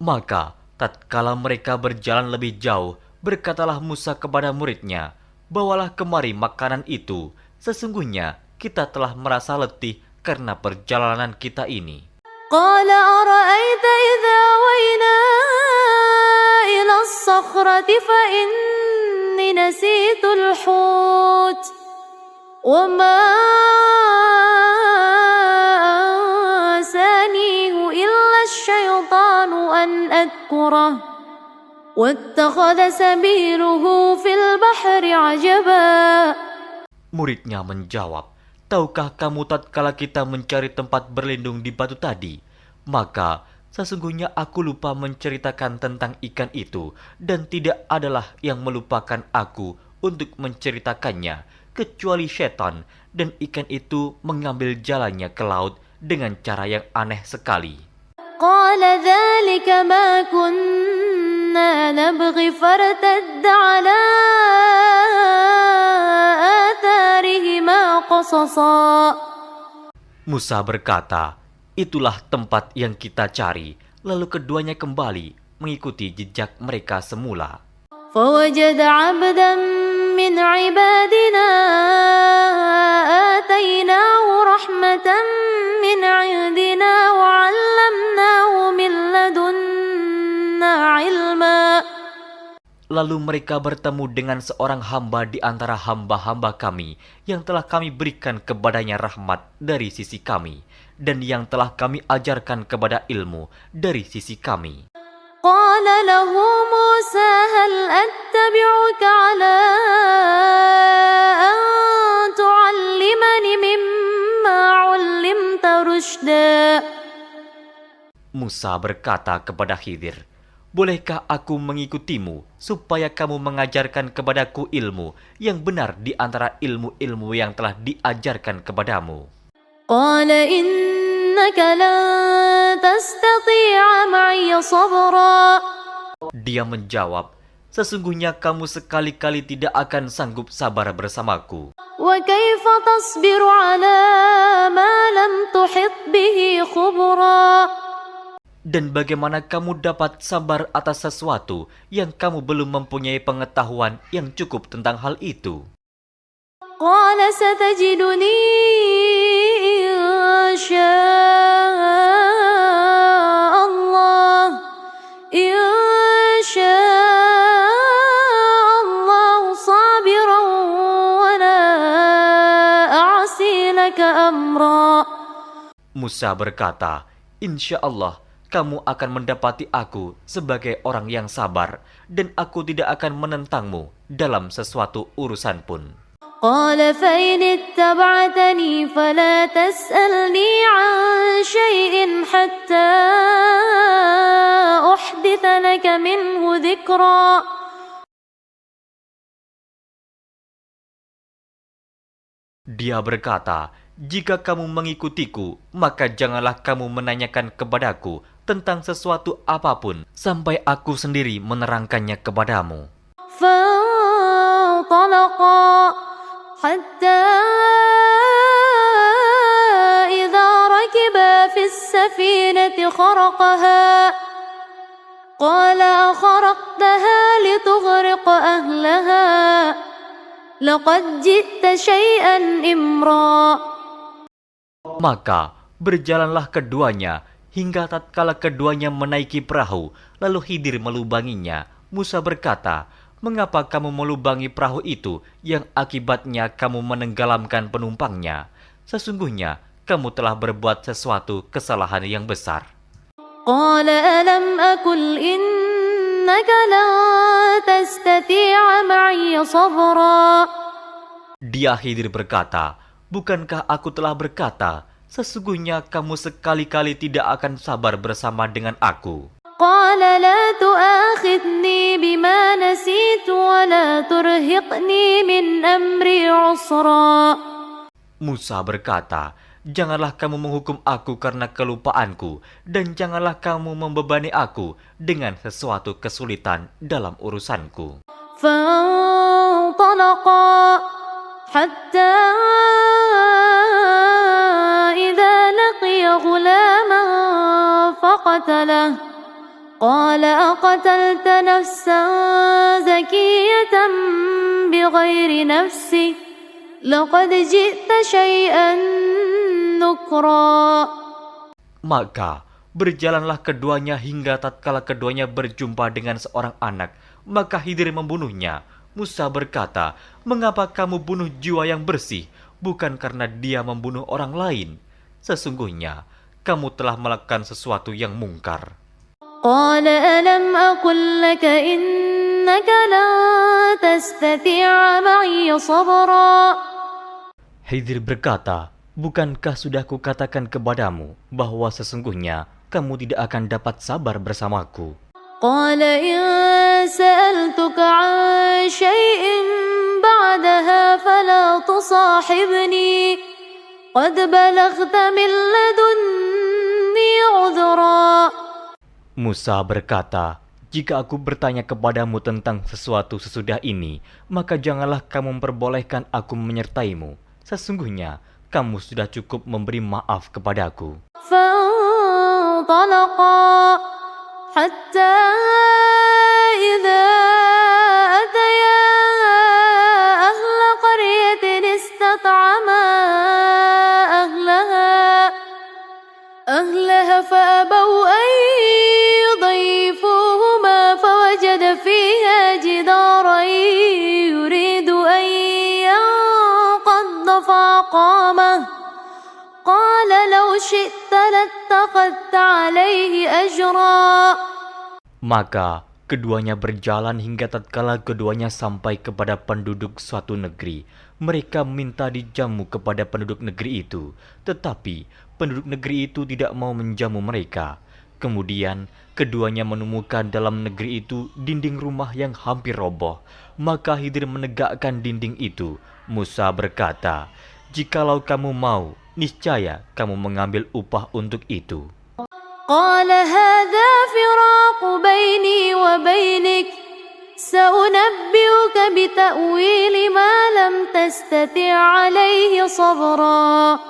Speaker 2: Maka tatkala mereka berjalan lebih jauh, berkatalah Musa kepada muridnya, "Bawalah kemari makanan itu, sesungguhnya kita telah merasa letih karena perjalanan kita ini."
Speaker 1: قال أرأيت إذا وينا إلى الصخرة فإني نسيت الحوت وما أنسانيه إلا الشيطان أن أذكره واتخذ سبيله في البحر عجبا.
Speaker 2: Muridnya menjawab, "Tahukah kamu tatkala kita mencari tempat berlindung di batu tadi? Maka sesungguhnya aku lupa menceritakan tentang ikan itu, dan tidak adalah yang melupakan aku untuk menceritakannya, kecuali setan, dan ikan itu mengambil jalannya ke laut dengan cara yang aneh sekali."
Speaker 1: قال ذلك ما كنا نبغي فارتد على آثارهما قصصا.
Speaker 2: Musa berkata, "Itulah tempat yang kita cari." Lalu keduanya kembali mengikuti jejak mereka semula.
Speaker 1: فوجد عبدا من عبادنا آتيناه رحمة من عندنا وعلمناه من لدنا علما.
Speaker 2: Lalu mereka bertemu dengan seorang hamba di antara hamba-hamba kami yang telah kami berikan kepadanya rahmat dari sisi kami, dan yang telah kami ajarkan kepada ilmu dari sisi kami.
Speaker 1: قال له موسى هل أتبعك على أن تعلمني مما علمت رشدا.
Speaker 2: Musa berkata kepada Khidir, "Bolehkah aku mengikutimu supaya kamu mengajarkan kepadaku ilmu yang benar di antara ilmu-ilmu yang telah diajarkan kepadamu?"
Speaker 1: قال إنك لن تستطيع معي صبرا.
Speaker 2: Dia menjawab, "Sesungguhnya kamu sekali-kali tidak akan sanggup sabar bersamaku.
Speaker 1: وكيف تصبر على ما لم تحط به خبرا.
Speaker 2: Dan bagaimana kamu dapat sabar atas sesuatu yang kamu belum mempunyai pengetahuan yang cukup tentang hal itu?"
Speaker 1: قال ستجدني إن شاء الله صابرا ولا أعصي لك أمرا.
Speaker 2: Musa berkata, "Insya Allah kamu akan mendapati aku sebagai orang yang sabar, dan aku tidak akan menentangmu dalam sesuatu urusan pun."
Speaker 1: قال فإن اتبعتني فلا تسألني عن شيء حتى أحدث لك منه ذكرا.
Speaker 2: Dia berkata, "Jika kamu mengikutiku, maka janganlah kamu menanyakan kepadaku tentang sesuatu apapun sampai aku sendiri menerangkannya kepadamu."
Speaker 1: فانطلقا حتى إذا ركبا في السفينة خرقها قال أخرقتها لتغرق أهلها لقد جئت شيئا إمرا.
Speaker 2: Maka berjalanlah keduanya hingga tatkala keduanya menaiki perahu, lalu Khidir melubanginya. Musa berkata, "Mengapa kamu melubangi perahu itu yang akibatnya kamu menenggelamkan penumpangnya? Sesungguhnya kamu telah berbuat sesuatu kesalahan yang besar."
Speaker 1: قال ألم أقل إنك لن تستطيع معي صبرا.
Speaker 2: Dia Khidir berkata, "Bukankah aku telah berkata, sesungguhnya kamu sekali-kali tidak akan sabar bersama dengan aku?"
Speaker 1: قال لا تؤاخذني بما نسيت ولا ترهقني من أمري عسرا.
Speaker 2: Musa berkata, "Janganlah kamu menghukum aku karena kelupaanku, dan janganlah kamu membebani aku dengan sesuatu kesulitan dalam urusanku."
Speaker 1: فانطلقا حتى إذا لقي غلاما فقتله قال أقتلت نفسا زكية بغير نفس لقد جئت شيئا نكرا.
Speaker 2: Maka berjalanlah keduanya hingga tatkala keduanya berjumpa dengan seorang anak, maka Khidir membunuhnya. Musa berkata, "Mengapa kamu bunuh jiwa yang bersih, bukan karena dia membunuh orang lain? Sesungguhnya kamu telah melakukan sesuatu yang mungkar."
Speaker 1: قال ألم أقل لك إنك لن تستطيع معي صبرا.
Speaker 2: Khidir berkata, "Bukankah sudah kukatakan kepadamu bahwa sesungguhnya kamu tidak akan dapat sabar bersamaku?"
Speaker 1: قال إن سألتك عن شيء بعدها فلا تصاحبني قد بلغت من لدني عذرا.
Speaker 2: Musa berkata, "Jika aku bertanya kepadamu tentang sesuatu sesudah ini, maka janganlah kamu memperbolehkan aku menyertaimu. Sesungguhnya kamu sudah cukup memberi maaf kepadaku."
Speaker 1: فانطلقا حتى إذا أتيا أهل قرية استطعما أهلها فأبوا أن يضيفوهما فوجد فيها جدارا يريد أن ينقض فأقامه قال لو شئت لاتخذت عليه أجرا.
Speaker 2: Maka keduanya berjalan hingga tatkala keduanya sampai kepada penduduk suatu negeri. Mereka minta dijamu kepada penduduk negeri itu, tetapi penduduk negeri itu tidak mau menjamu mereka. Kemudian keduanya menemukan dalam negeri itu dinding rumah yang hampir roboh. Maka Khidir menegakkan dinding itu. Musa berkata, "Jikalau kamu mau, niscaya kamu mengambil upah untuk itu."
Speaker 1: قال هذا فراق بيني وبينك سأنبئك بتأويل ما لم تستطع عليه صبرا.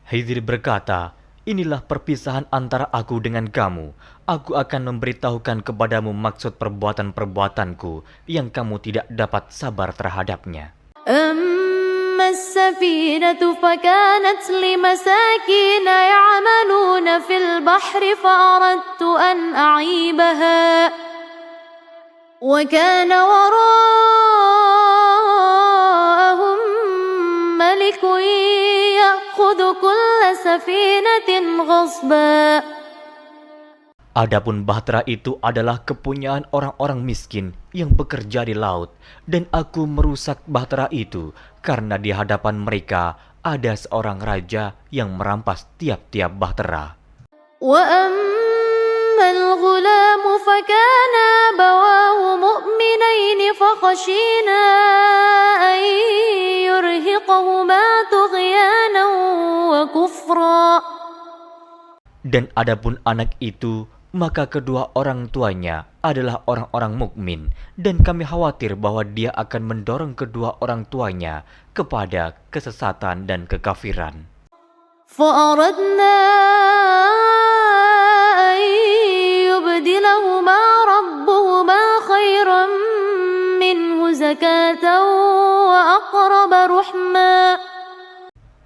Speaker 2: Khidir berkata, "Inilah perpisahan antara aku dengan kamu. Aku akan memberitahukan kepadamu maksud perbuatan-perbuatanku yang kamu tidak dapat sabar terhadapnya."
Speaker 1: أما السفينة فكانت لمساكين يعملون في البحر فأردت أن أعيبها وكان وراءهم ملك يأخذ كل سفينة غصبا.
Speaker 2: Adapun bahtera itu adalah kepunyaan orang-orang miskin yang bekerja di laut, dan aku merusak bahtera itu karena di hadapan mereka ada seorang raja yang merampas tiap-tiap bahtera.
Speaker 1: وأما الغلام فكان أبواه مؤمنين فخشينا أن يرهقهما طغيانا وكفرا.
Speaker 2: Dan adapun anak itu, maka kedua orang tuanya adalah orang-orang mukmin, dan kami khawatir bahwa dia akan mendorong kedua orang tuanya kepada kesesatan dan kekafiran.
Speaker 1: فأردنا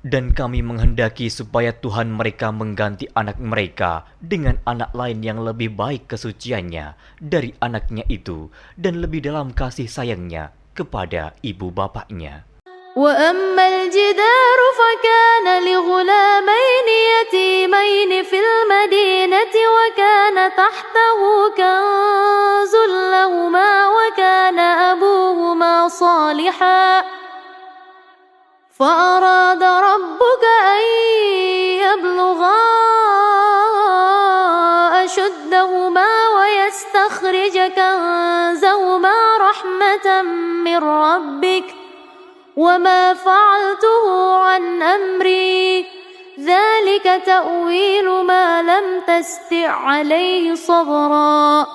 Speaker 2: Dan kami menghendaki supaya Tuhan mereka mengganti anak mereka dengan anak lain yang lebih baik kesuciannya dari anaknya itu dan lebih dalam kasih sayangnya kepada ibu bapaknya.
Speaker 1: وأما الجدار فكان لغلامين يتيمين في المدينة وكان تحته كنز لهما وكان أبوهما صالحا فأراد ربك أن يبلغا أشدهما ويستخرج كنزهما رحمة من ربك وما فعلته عن أمري ذلك تأويل ما لم تستطع عليه صبرا.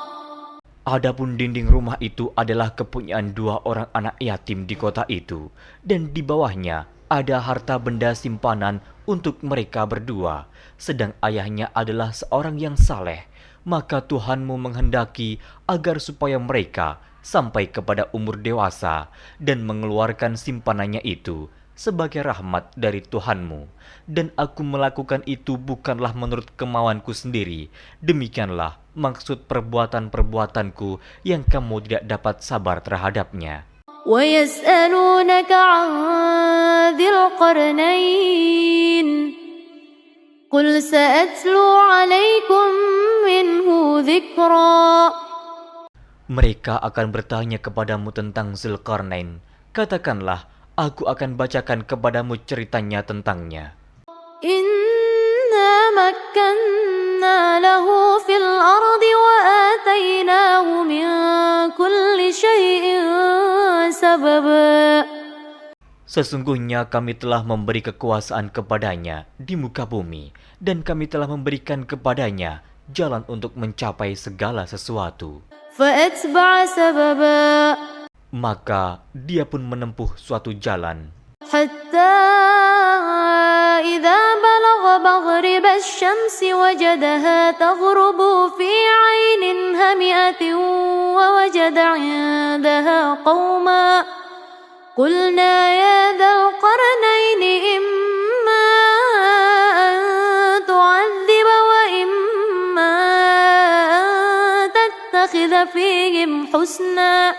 Speaker 2: Adapun dinding rumah itu adalah kepunyaan dua orang anak yatim di kota itu, dan di bawahnya ada harta benda simpanan untuk mereka berdua, sedang ayahnya adalah seorang yang saleh. Maka Tuhanmu menghendaki agar supaya mereka sampai kepada umur dewasa dan mengeluarkan simpanannya itu sebagai rahmat dari Tuhanmu. Dan aku melakukan itu bukanlah menurut kemauanku sendiri. Demikianlah maksud perbuatan-perbuatanku yang kamu tidak dapat sabar terhadapnya.
Speaker 1: وَيَسْأَلُونَكَ عَنْ ذِي الْقَرْنَيْنِ قُلْ سَأَتْلُو عَلَيْكُمْ مِنْهُ ذِكْرًا.
Speaker 2: Mereka akan bertanya kepadamu tentang Zulkarnain. Katakanlah, aku akan bacakan kepadamu ceritanya tentangnya.
Speaker 1: إِنَّا مَكَّنَّا لَهُ فِي الْأَرْضِ وَآتَيْنَاهُ مِنْ كُلِّ شَيْءٍ سَبَبًا.
Speaker 2: Sesungguhnya kami telah memberi kekuasaan kepadanya di muka bumi, dan kami telah memberikan kepadanya jalan untuk mencapai segala sesuatu.
Speaker 1: فَأَتْبَعَ سَبَبًا.
Speaker 2: Maka dia pun menempuh suatu jalan.
Speaker 1: حَتَّى إِذَا بَلَغَ مَغْرِبَ الشَّمْسِ وَجَدَهَا تَغْرُبُ فِي عَيْنٍ هَمِئَةٍ وَوَجَدَ عِندَهَا قَوْمًا قُلْنَا يَا ذَا الْقَرْنَيْنِ إِمَّا أَن تُعَذِّبَ وَإِمَّا أَن تَتَّخِذَ فِيهِمْ حُسْنًا.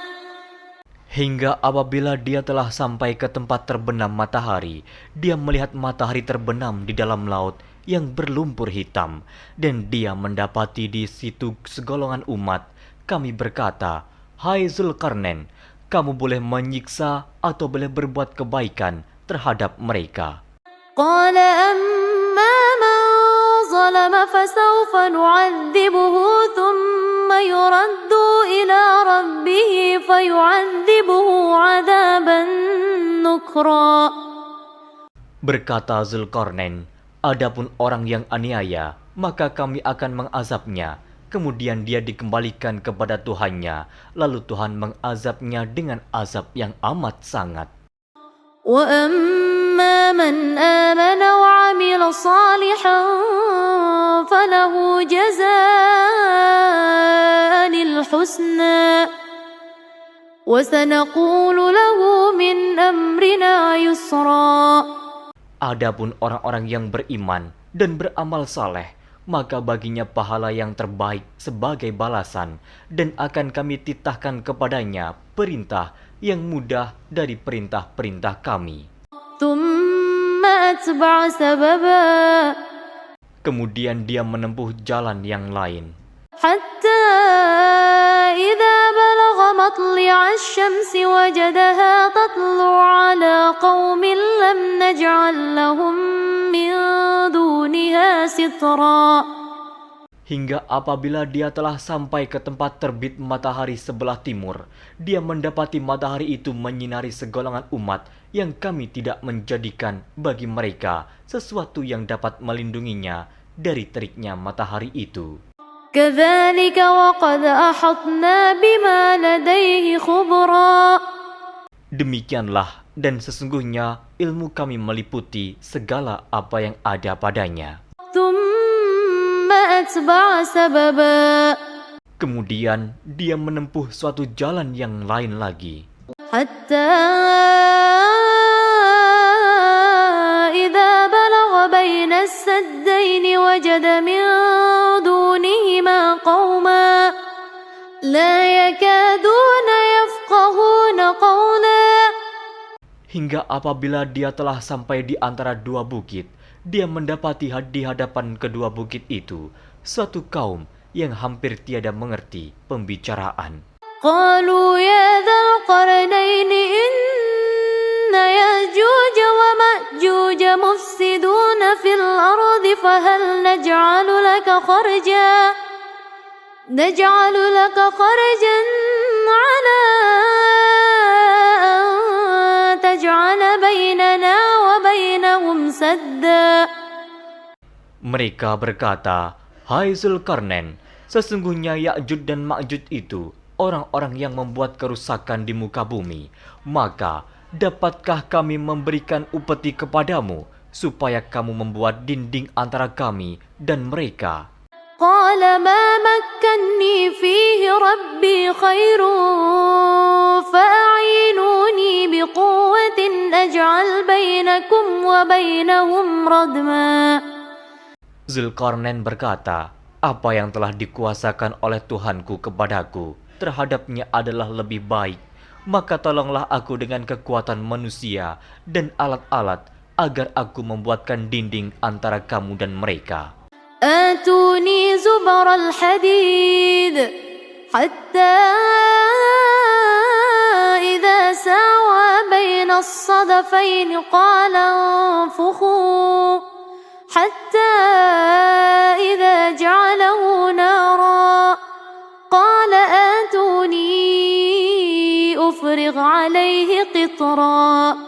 Speaker 2: Hingga apabila dia telah sampai ke tempat terbenam matahari, dia melihat matahari terbenam di dalam laut yang berlumpur hitam, dan dia mendapati di situ segolongan umat. Kami berkata, "Hai Zulkarnain, kamu boleh menyiksa atau boleh berbuat kebaikan terhadap mereka."
Speaker 1: قال أما من ظلم فسوف نعذبه ثم يرد إلى ربه فيعذبه عذابا نكرا.
Speaker 2: Berkata Zulkarnain, adapun orang yang aniaya, maka kami akan mengazabnya. Kemudian dia dikembalikan kepada Tuhannya, lalu Tuhan mengazabnya dengan azab yang amat sangat.
Speaker 1: وَأَمَّا مَنْ آمَنَ وَعَمِلَ صَالِحًا فَلَهُ جَزَاءً الْحُسْنَى وَسَنَقُولُ لَهُ مِنْ أَمْرِنَا يُسْرًا.
Speaker 2: Adapun orang-orang yang beriman dan beramal saleh, maka baginya pahala yang terbaik sebagai balasan, dan akan kami titahkan kepadanya perintah yang mudah dari perintah-perintah kami.
Speaker 1: ثُمَّ أَتْبَعَ سَبَبًا.
Speaker 2: Kemudian dia menempuh jalan yang lain.
Speaker 1: حَتَّى إِذَا بَلَغَ مَطْلِعَ الشَّمْسِ وَجَدَهَا تَطْلُعُ عَلَى قَوْمٍ لَمْ نَجْعَلْ لَهُم مِّن دُونِهَا سِتْرًا.
Speaker 2: Hingga apabila dia telah sampai ke tempat terbit matahari sebelah timur, dia mendapati matahari itu menyinari segolongan umat yang kami tidak menjadikan bagi mereka sesuatu yang dapat melindunginya dari teriknya matahari itu.
Speaker 1: كَذَلِكَ وَقَدْ أَحَطْنَا بِمَا لَدَيْهِ خُبْرًا.
Speaker 2: Demikianlah, dan sesungguhnya ilmu kami meliputi segala apa yang ada padanya.
Speaker 1: ثُمَّ أَتْبَعَ سَبَبًا.
Speaker 2: Kemudian dia menempuh suatu jalan yang lain lagi.
Speaker 1: حَتَّى إِذَا وجد من دونهما قوما لا يكادون يفقهون قولا.
Speaker 2: Hingga apabila dia telah sampai di antara dua bukit, dia mendapati di hadapan kedua bukit itu suatu kaum yang hampir tiada mengerti pembicaraan.
Speaker 1: قالوا يا ذا القرنين إن يأجوج ومأجوج مفسدون في الأرض فهل نجعل لك خرجا على أن تجعل بيننا وبينهم سدا.
Speaker 2: Mereka berkata, "Hai Zulkarnain, sesungguhnya Ya'juj dan Ma'juj itu orang-orang yang membuat kerusakan di muka bumi. Maka dapatkah kami memberikan upeti kepadamu supaya kamu membuat dinding antara kami dan mereka?"
Speaker 1: قال ما مكني فيه ربي خير فأعينوني بقوة أجعل بينكم وبينهم ردما.
Speaker 2: Zulkarnain berkata, "Apa yang telah dikuasakan oleh Tuhanku kepadaku terhadapnya adalah lebih baik. Maka tolonglah aku dengan kekuatan manusia dan alat-alat agar aku membuatkan dinding antara kamu dan mereka."
Speaker 1: آتوني زبر الحديد حتى إذا ساوى بين الصدفين قال انفخوا حتى إذا جعله نارا قال آتوني أفرغ عليه قطرا.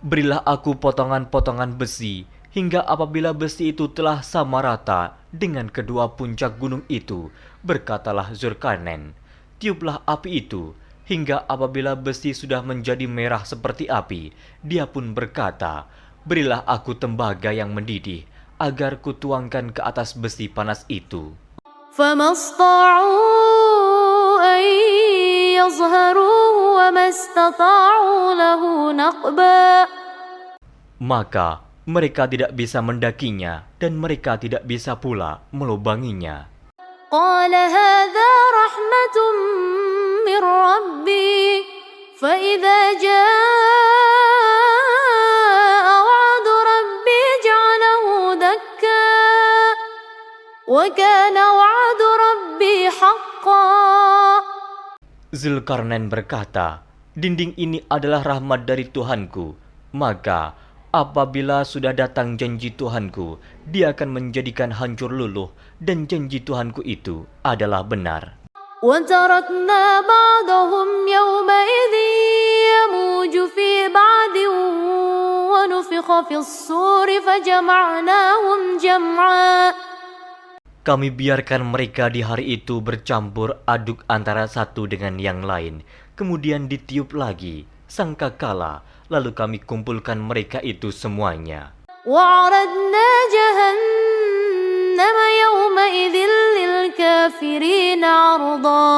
Speaker 2: Berilah aku potongan-potongan besi, hingga apabila besi itu telah sama rata dengan kedua puncak gunung itu, berkatalah Zulkarnain, "Tiuplah api itu," hingga apabila besi sudah menjadi merah seperti api, dia pun berkata, "Berilah aku tembaga yang mendidih, agar kutuangkan ke atas besi panas itu."
Speaker 1: فما استطاعوا أن يظهروه وما استطاعوا له نقبا.
Speaker 2: Maka mereka tidak bisa mendakinya dan mereka tidak bisa pula melubanginya.
Speaker 1: قال هذا رحمة من ربي فإذا جاء وعد ربي جعله دكا وكان وعد ربي حقا.
Speaker 2: Zulkarnain berkata, "Dinding ini adalah rahmat dari Tuhanku, maka apabila sudah datang janji Tuhanku, dia akan menjadikan hancur luluh, dan janji Tuhanku itu adalah benar."
Speaker 1: وتركنا بعضهم يومئذ يموج في بعض ونفخ في الصور فجمعناهم جمعا.
Speaker 2: Kami biarkan mereka di hari itu bercampur aduk antara satu dengan yang lain, kemudian ditiup lagi sangkakala, lalu kami kumpulkan mereka itu semuanya.
Speaker 1: وعرضنا جهنم يومئذ للكافرين عرضا.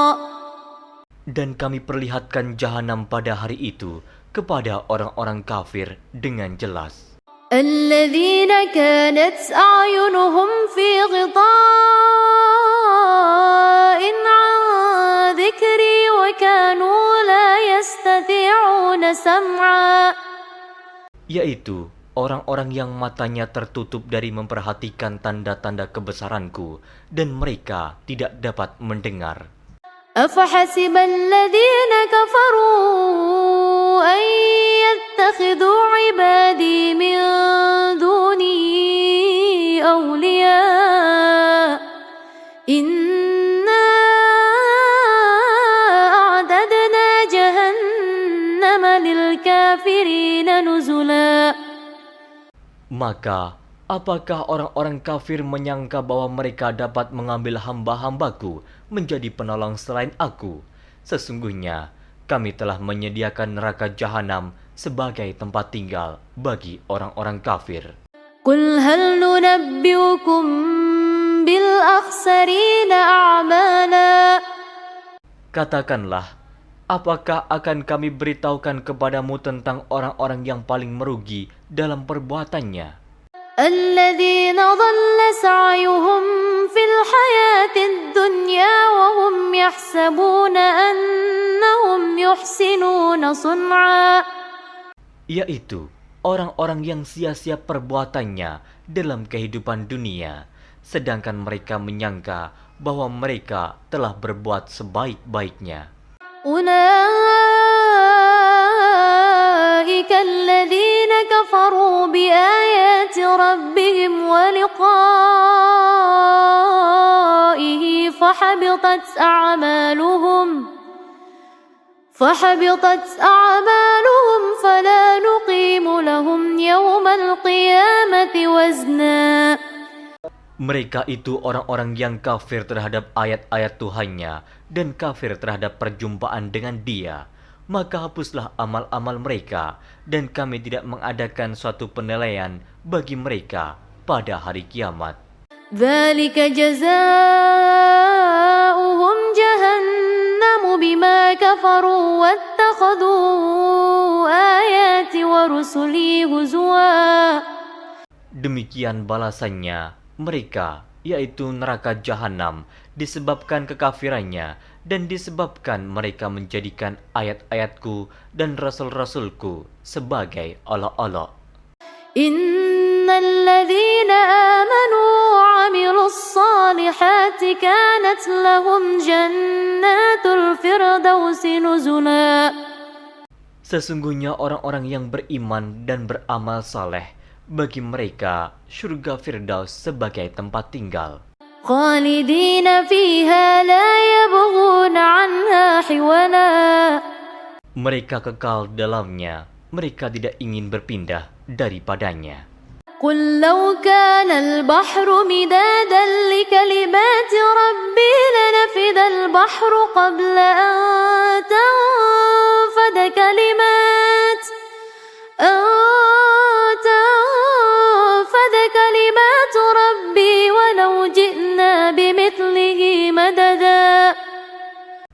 Speaker 2: Dan kami perlihatkan jahanam pada hari itu kepada orang-orang kafir dengan jelas.
Speaker 1: الذين كانت أعينهم في غطاء عن ذكري وكانوا لا يستطيعون سمعا.
Speaker 2: Yaitu orang-orang yang matanya tertutup dari memperhatikan tanda-tanda kebesaranku, dan mereka tidak dapat mendengar.
Speaker 1: أفحسب الذين كفروا أن يتخذوا عبادي من دوني أولياء إنا أعددنا جهنم للكافرين نزلا.
Speaker 2: Maka, apakah orang-orang kafir menyangka bahwa mereka dapat mengambil hamba-hambaku menjadi penolong selain aku? Sesungguhnya, kami telah menyediakan neraka jahanam sebagai tempat tinggal bagi orang-orang kafir.
Speaker 1: قل هل ننبئكم بالأخسرين أعمالا.
Speaker 2: Katakanlah, apakah akan kami beritahukan kepadamu tentang orang-orang yang paling merugi dalam perbuatannya?
Speaker 1: الذين ضل سعيهم في الحياة الدنيا وهم يحسبون أنهم يحسنون صنعا,
Speaker 2: yaitu orang-orang yang sia-sia perbuatannya dalam kehidupan dunia, sedangkan mereka menyangka bahwa mereka telah berbuat sebaik-baiknya.
Speaker 1: أولئك الذين كفروا بآيات ربهم ولقائه فحبطت أعمالهم فلا نقيم لهم يوم القيامة وزنا.
Speaker 2: Mereka itu orang-orang yang kafir terhadap ayat-ayat Tuhannya dan kafir terhadap perjumpaan dengan Dia. Maka hapuslah amal-amal mereka, dan kami tidak mengadakan suatu penilaian bagi mereka pada hari kiamat.
Speaker 1: ذلك جزاؤهم جهنم بما كفروا واتخذوا آياتي ورسلي هزوا.
Speaker 2: Demikian balasannya mereka, yaitu neraka jahanam, disebabkan kekafirannya dan disebabkan mereka menjadikan ayat-ayatku dan rasul-rasulku sebagai olok-olok.
Speaker 1: Innal ladzina amanu wa 'amilus salihati kanat lahum jannatul firdausi nuzula.
Speaker 2: Sesungguhnya orang-orang yang beriman dan beramal saleh, bagi mereka surga Firdaus sebagai tempat tinggal.
Speaker 1: Khalidina fiha la yabghuna 'anha hiwala.
Speaker 2: Mereka kekal dalamnya, mereka tidak ingin berpindah daripadanya.
Speaker 1: Qul law kana al-bahru midadan li kalimati rabbi lanafida al-bahru qabla an tanfada kalimatu rabbi walau ji'na bimithlihi madada.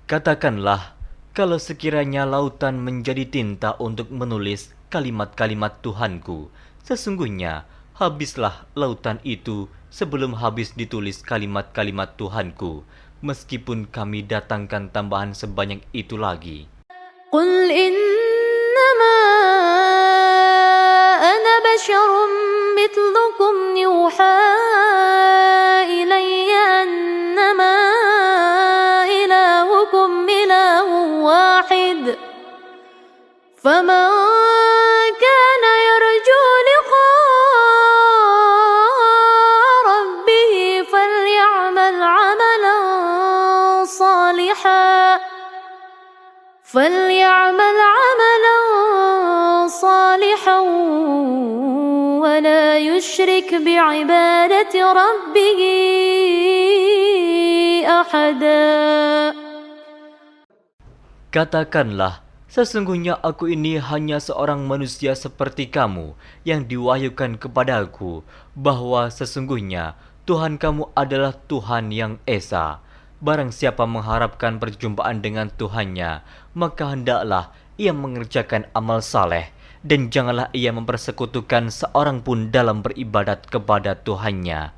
Speaker 2: Katakanlah, kalau sekiranya lautan menjadi tinta untuk menulis kalimat-kalimat Tuhanku, sesungguhnya habislah lautan itu sebelum habis ditulis kalimat-kalimat Tuhanku, meskipun kami datangkan tambahan sebanyak itu lagi.
Speaker 1: Qul innama ana basyarum mithlukum yuha ilayya annama ilahukum ilahun wahid. Faman kana yarju liqa'a rabbih falyamal 'amalan salihan wa la yushrik bi'ibadati rabbih ahada.
Speaker 2: Katakanlah, sesungguhnya aku ini hanya seorang manusia seperti kamu yang diwahyukan kepadaku bahwa sesungguhnya Tuhan kamu adalah Tuhan yang Esa. Barang siapa mengharapkan perjumpaan dengan Tuhannya, maka hendaklah ia mengerjakan amal saleh dan janganlah ia mempersekutukan seorang pun dalam beribadat kepada Tuhannya.